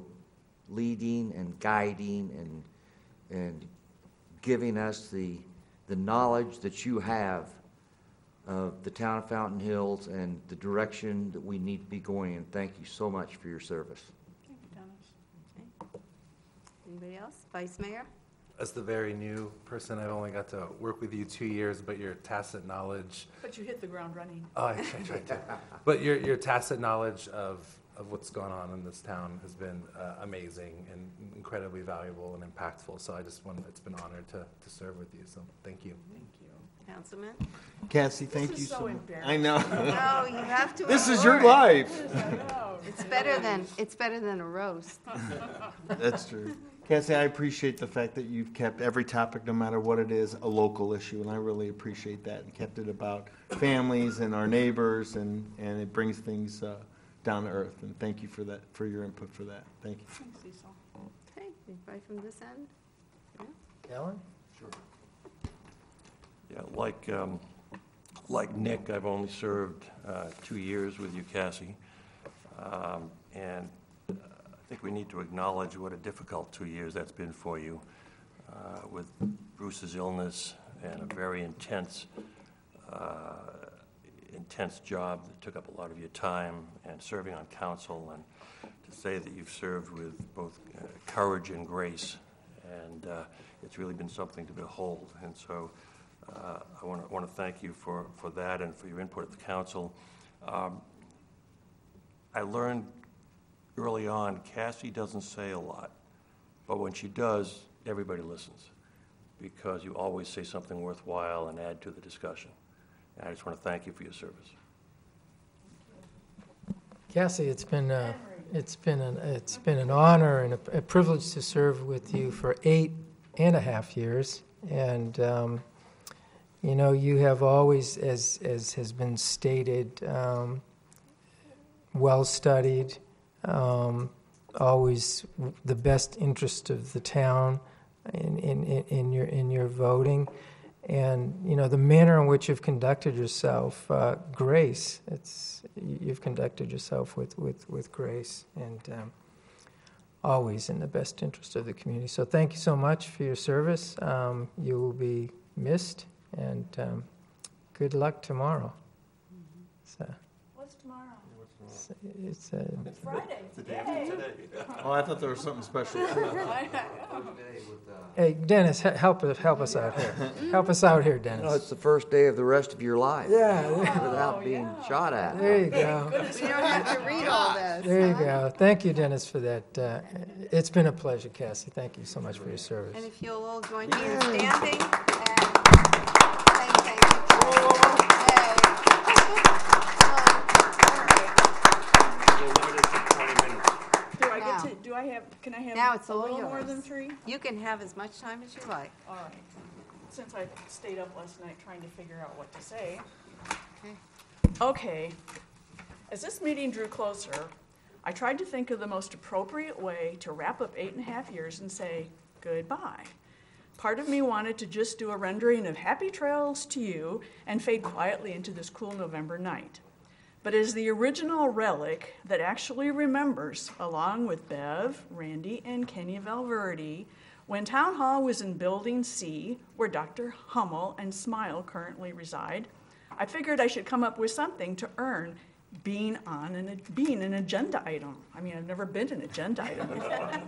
E: leading and guiding and giving us the knowledge that you have of the town of Fountain Hills and the direction that we need to be going in. Thank you so much for your service.
I: Thank you, Dennis.
A: Okay. Anybody else? Vice Mayor?
K: As the very new person, I've only got to work with you 2 years, but your tacit knowledge.
I: But you hit the ground running.
K: Oh, I tried to. But your tacit knowledge of what's going on in this town has been amazing and incredibly valuable and impactful. So it's been an honor to serve with you. So thank you.
I: Thank you.
A: Councilman?
L: Cassie, thank you
I: so
L: so much.
I: embarrassing.
L: I know.
A: No, you have to.
L: This is
A: endure
L: your
A: it.
L: life.
A: It's better than a roast.
L: That's true. Cassie, I appreciate the fact that you've kept every topic, no matter what it is, a local issue, and I really appreciate that, and kept it about families and our neighbors, and it brings things down to earth, and thank you for that, for your input for that. Thank you.
I: Thanks, Cecil.
A: Okay, right from this end.
Q: Alan?
M: Yeah, like Nick, I've only served 2 years with you, Cassie. And I think we need to acknowledge what a difficult 2 years that's been for you with Bruce's illness and a very intense job that took up a lot of your time, and serving on council, and to say that you've served with both courage and grace. And it's really been something to behold. And so I want to thank you for that and for your input at the council. I learned early on, Cassie doesn't say a lot, but when she does, everybody listens, because you always say something worthwhile and add to the discussion. And I just want to thank you for your service.
Q: Cassie, it's been an honor and a privilege to serve with you for 8.5 years, and you have always, as has been stated, well studied, always the best interest of the town in your voting, and the manner in which you've conducted yourself, grace. You've conducted yourself with grace, and always in the best interest of the community. So thank you so much for your service. You will be missed, and good luck tomorrow. So.
I: What's tomorrow?
Q: It's
I: Friday.
L: Oh, I thought there was something special.
Q: Hey, Dennis, help us out here. Help us out here, Dennis.
E: No, it's the first day of the rest of your life.
Q: Yeah.
E: Without being shot at.
Q: There you go.
A: We don't have to read all this.
Q: There you go. Thank you, Dennis, for that. It's been a pleasure, Cassie. Thank you so much for your service.
A: And if you'll all join me in standing and saying thank you.
I: Can I have
A: Now it's
I: a
A: all
I: little more
A: yours.
I: than 3?
A: You can have as much time as you like.
I: All right. Since I stayed up last night trying to figure out what to say. Okay. As this meeting drew closer, I tried to think of the most appropriate way to wrap up 8.5 years and say goodbye. Part of me wanted to just do a rendering of happy trails to you and fade quietly into this cool November night. But as the original relic that actually remembers, along with Bev, Randy, and Kenny Valverde, when Town Hall was in Building C, where Dr. Hummel and Smile currently reside, I figured I should come up with something to earn being an agenda item. I mean, I've never been an agenda item before.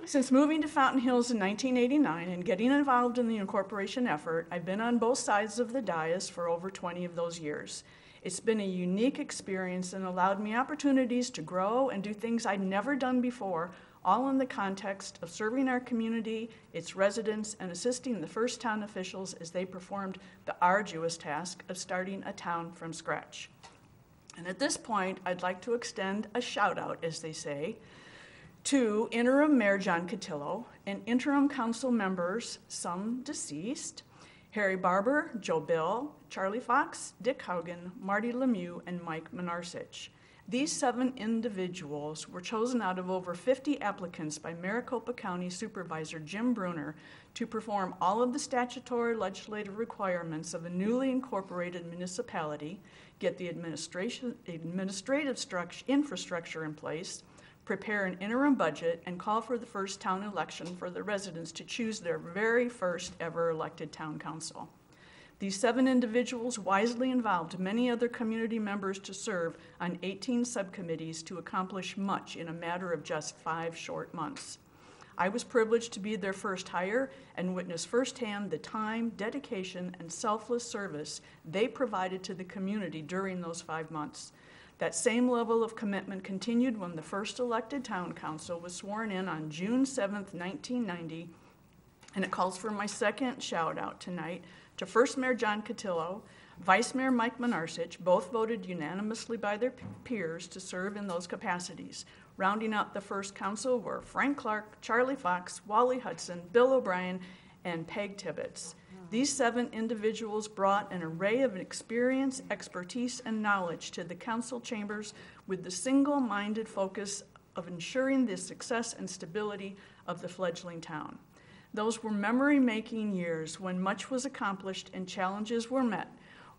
I: Since moving to Fountain Hills in 1989 and getting involved in the incorporation effort, I've been on both sides of the dais for over 20 of those years. It's been a unique experience and allowed me opportunities to grow and do things I'd never done before, all in the context of serving our community, its residents, and assisting the first town officials as they performed the arduous task of starting a town from scratch. And at this point, I'd like to extend a shout out, as they say, to interim Mayor John Cotillo and interim council members, some deceased, Harry Barber, Joe Bill, Charlie Fox, Dick Haugen, Marty Lemieux, and Mike Minarsich. These 7 individuals were chosen out of over 50 applicants by Maricopa County Supervisor Jim Bruner to perform all of the statutory legislative requirements of a newly incorporated municipality, get the administrative infrastructure in place, prepare an interim budget, and call for the first town election for the residents to choose their very first ever elected town council. These 7 individuals wisely involved many other community members to serve on 18 subcommittees to accomplish much in a matter of just 5 short months. I was privileged to be their first hire and witness firsthand the time, dedication, and selfless service they provided to the community during those 5 months. That same level of commitment continued when the first elected town council was sworn in on June 7th, 1990, and it calls for my second shout out tonight to First Mayor John Cotillo, Vice Mayor Mike Minarsich, both voted unanimously by their peers to serve in those capacities. Rounding out the first council were Frank Clark, Charlie Fox, Wally Hudson, Bill O'Brien, and Peg Tibbetts. These 7 individuals brought an array of experience, expertise, and knowledge to the council chambers with the single-minded focus of ensuring the success and stability of the fledgling town. Those were memory-making years when much was accomplished and challenges were met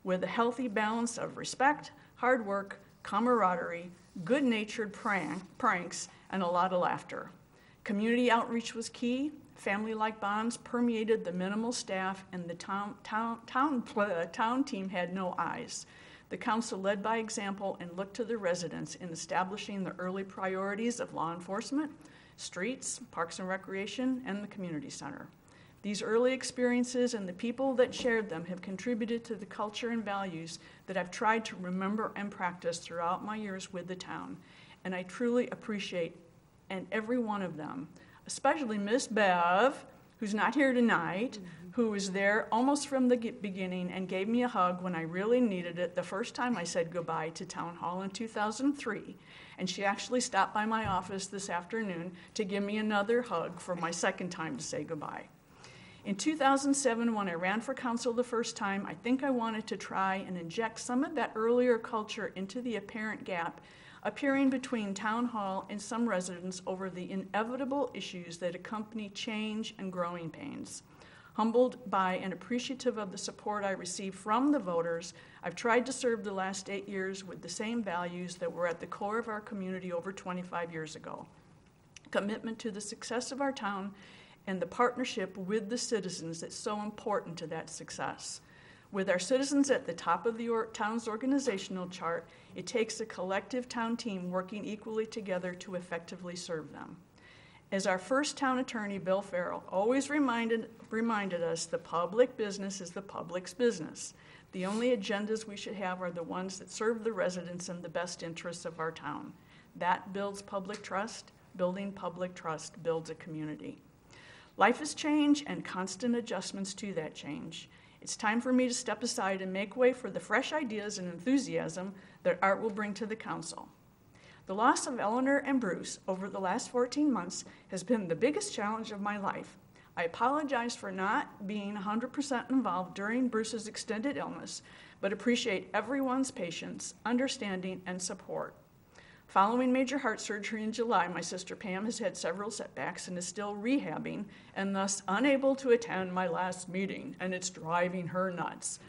I: with a healthy balance of respect, hard work, camaraderie, good-natured pranks, and a lot of laughter. Community outreach was key. Family-like bonds permeated the minimal staff, and the town team had no eyes. The council led by example and looked to the residents in establishing the early priorities of law enforcement, streets, parks and recreation, and the community center. These early experiences and the people that shared them have contributed to the culture and values that I've tried to remember and practice throughout my years with the town, and I truly appreciate every one of them. Especially Miss Bev, who's not here tonight, who was there almost from the beginning and gave me a hug when I really needed it the first time I said goodbye to Town Hall in 2003. And she actually stopped by my office this afternoon to give me another hug for my second time to say goodbye. In 2007, when I ran for council the first time, I think I wanted to try and inject some of that earlier culture into the apparent gap appearing between Town Hall and some residents over the inevitable issues that accompany change and growing pains. Humbled by and appreciative of the support I received from the voters, I've tried to serve the last 8 years with the same values that were at the core of our community over 25 years ago. Commitment to the success of our town and the partnership with the citizens that's so important to that success. With our citizens at the top of the town's organizational chart, it takes a collective town team working equally together to effectively serve them. As our first town attorney, Bill Farrell, always reminded us, the public business is the public's business. The only agendas we should have are the ones that serve the residents and the best interests of our town. That builds public trust. Building public trust builds a community. Life is change and constant adjustments to that change. It's time for me to step aside and make way for the fresh ideas and enthusiasm that Art will bring to the council. The loss of Eleanor and Bruce over the last 14 months has been the biggest challenge of my life. I apologize for not being 100% involved during Bruce's extended illness, but appreciate everyone's patience, understanding, and support. Following major heart surgery in July, my sister Pam has had several setbacks and is still rehabbing and thus unable to attend my last meeting, and it's driving her nuts.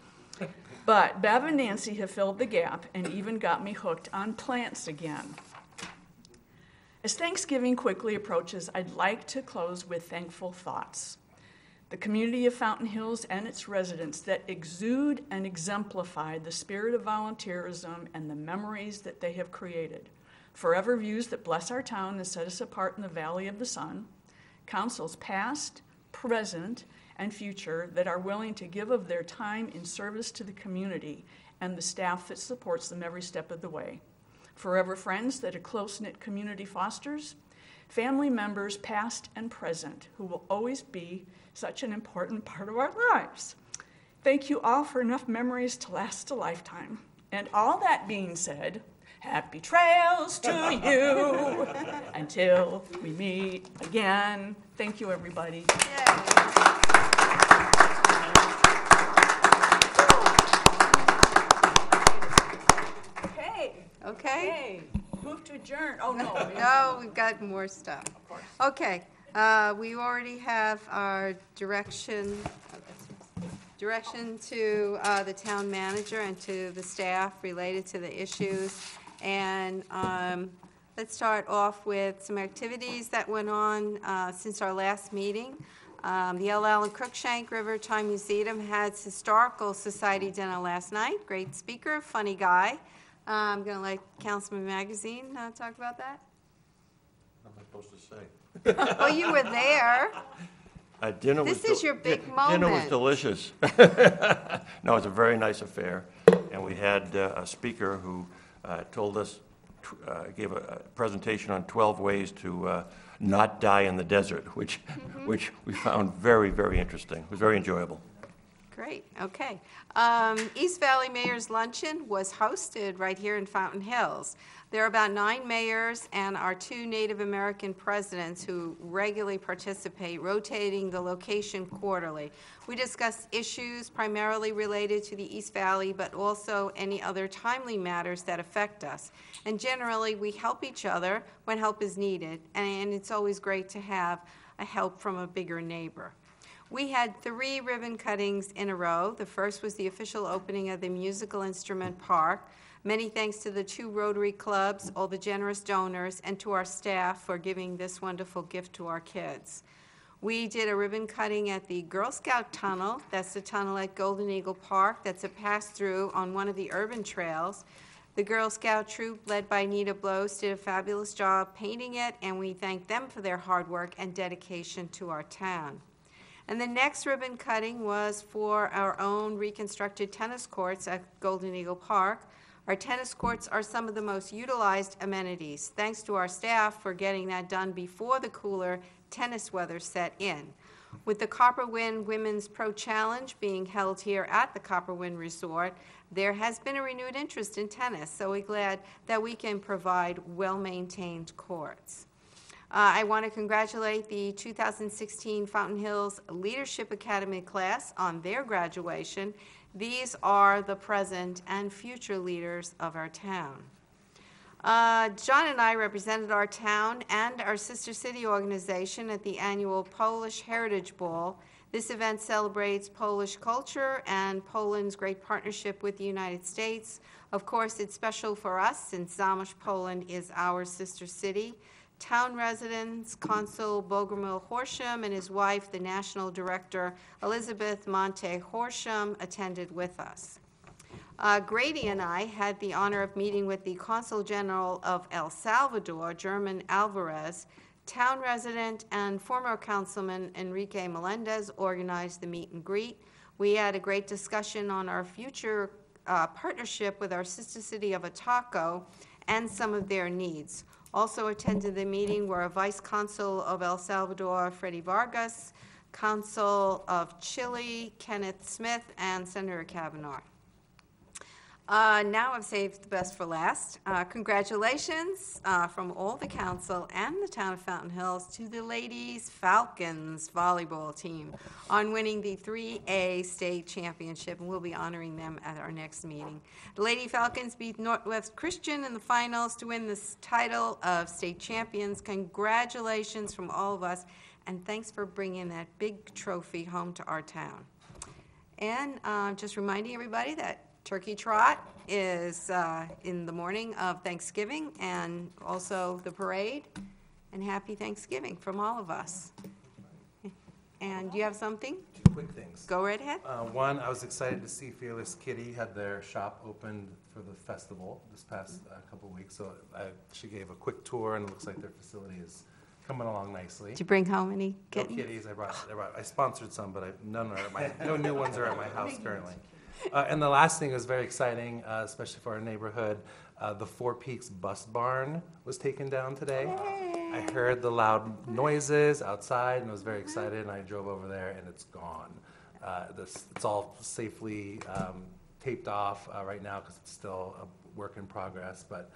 I: But Bev and Nancy have filled the gap and even got me hooked on plants again. As Thanksgiving quickly approaches, I'd like to close with thankful thoughts. The community of Fountain Hills and its residents that exude and exemplify the spirit of volunteerism and the memories that they have created. Forever views that bless our town and set us apart in the Valley of the Sun. Councils past, present, and future that are willing to give of their time in service to the community and the staff that supports them every step of the way. Forever friends that a close-knit community fosters. Family members past and present who will always be such an important part of our lives. Thank you all for enough memories to last a lifetime. And all that being said, happy trails to you until we meet again. Thank you, everybody. Okay. Move to adjourn. Oh, no.
A: No, we've got more stuff.
I: Of course.
A: Okay, we already have our direction to the town manager and to the staff related to the issues. And let's start off with some activities that went on since our last meeting. The L. Allen Crookshank River Time Museum had its Historical Society dinner last night. Great speaker, funny guy. I'm going to let Councilman Magazine talk about that.
M: What am I supposed to say?
A: Well, you were there.
M: Dinner
A: This
M: was
A: is your big
M: Dinner was
A: moment.
M: delicious. No, it's a very nice affair. And we had a speaker who told us, gave a presentation on 12 ways to not die in the desert, which we found very, very interesting. It was very enjoyable.
A: Great, okay. East Valley Mayor's Luncheon was hosted right here in Fountain Hills. There are about 9 mayors and our 2 Native American presidents who regularly participate, rotating the location quarterly. We discuss issues primarily related to the East Valley, but also any other timely matters that affect us. And generally, we help each other when help is needed, and it's always great to have a help from a bigger neighbor. We had 3 ribbon cuttings in a row. The first was the official opening of the Musical Instrument Park. Many thanks to the 2 Rotary clubs, all the generous donors, and to our staff for giving this wonderful gift to our kids. We did a ribbon cutting at the Girl Scout Tunnel. That's the tunnel at Golden Eagle Park. That's a pass-through on one of the urban trails. The Girl Scout troop, led by Nita Blows, did a fabulous job painting it, and we thank them for their hard work and dedication to our town. And the next ribbon cutting was for our own reconstructed tennis courts at Golden Eagle Park. Our tennis courts are some of the most utilized amenities. Thanks to our staff for getting that done before the cooler tennis weather set in. With the Copperwind Women's Pro Challenge being held here at the Copperwind Resort, there has been a renewed interest in tennis, so we're glad that we can provide well-maintained courts. I want to congratulate the 2016 Fountain Hills Leadership Academy class on their graduation. These are the present and future leaders of our town. John and I represented our town and our sister city organization at the annual Polish Heritage Ball. This event celebrates Polish culture and Poland's great partnership with the United States. Of course, it's special for us since Zamość, Poland is our sister city. Town residents, Consul Bogomil Horsham and his wife, the National Director Elizabeth Monte Horsham, attended with us. Grady and I had the honor of meeting with the Consul General of El Salvador, German Alvarez. Town resident and former Councilman Enrique Melendez organized the meet and greet. We had a great discussion on our future partnership with our sister city of Ataco and some of their needs. Also attended the meeting were Vice Consul of El Salvador, Freddy Vargas, Consul of Chile, Kenneth Smith, and Senator Kavanaugh. Now I've saved the best for last. Congratulations from all the council and the town of Fountain Hills to the Ladies Falcons volleyball team on winning the 3A state championship, and we'll be honoring them at our next meeting. The Lady Falcons beat Northwest Christian in the finals to win this title of state champions. Congratulations from all of us, and thanks for bringing that big trophy home to our town. And just reminding everybody that Turkey Trot is in the morning of Thanksgiving, and also the parade. And happy Thanksgiving from all of us. And do you have something?
K: Two quick things.
A: Go right ahead.
K: One, I was excited to see Fearless Kitty had their shop opened for the festival this past couple weeks. So she gave a quick tour, and it looks like their facility is coming along nicely.
A: Did you bring home any kittens?
K: No kitties. I sponsored some, but none are at no new ones are at my house currently. And the last thing was very exciting, especially for our neighborhood. The Four Peaks bus barn was taken down today. Yay. I heard the loud noises outside and was very excited, and I drove over there, and it's gone. It's all safely taped off right now because it's still a work in progress. But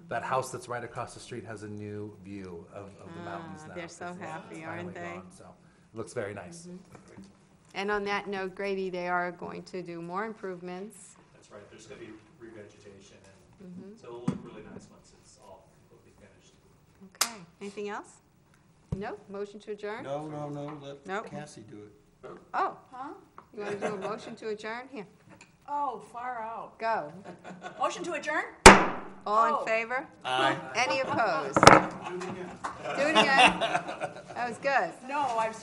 K: that house that's right across the street has a new view of the mountains now.
A: They're so happy, aren't they?
K: Gone, so it looks very nice.
A: Mm-hmm. And on that note, Grady, they are going to do more improvements.
N: That's right. There's going to be revegetation, and so it'll look really nice once it's all completely finished.
A: Okay. Anything else? No? Motion to adjourn?
L: No. Let Cassie do it.
A: Oh. Huh? You want to do a motion to adjourn? Here.
I: Oh, far out.
A: Go.
I: Motion to adjourn?
A: All in favor?
L: Aye.
A: Any opposed? Do it again. That was good.
I: No, I've...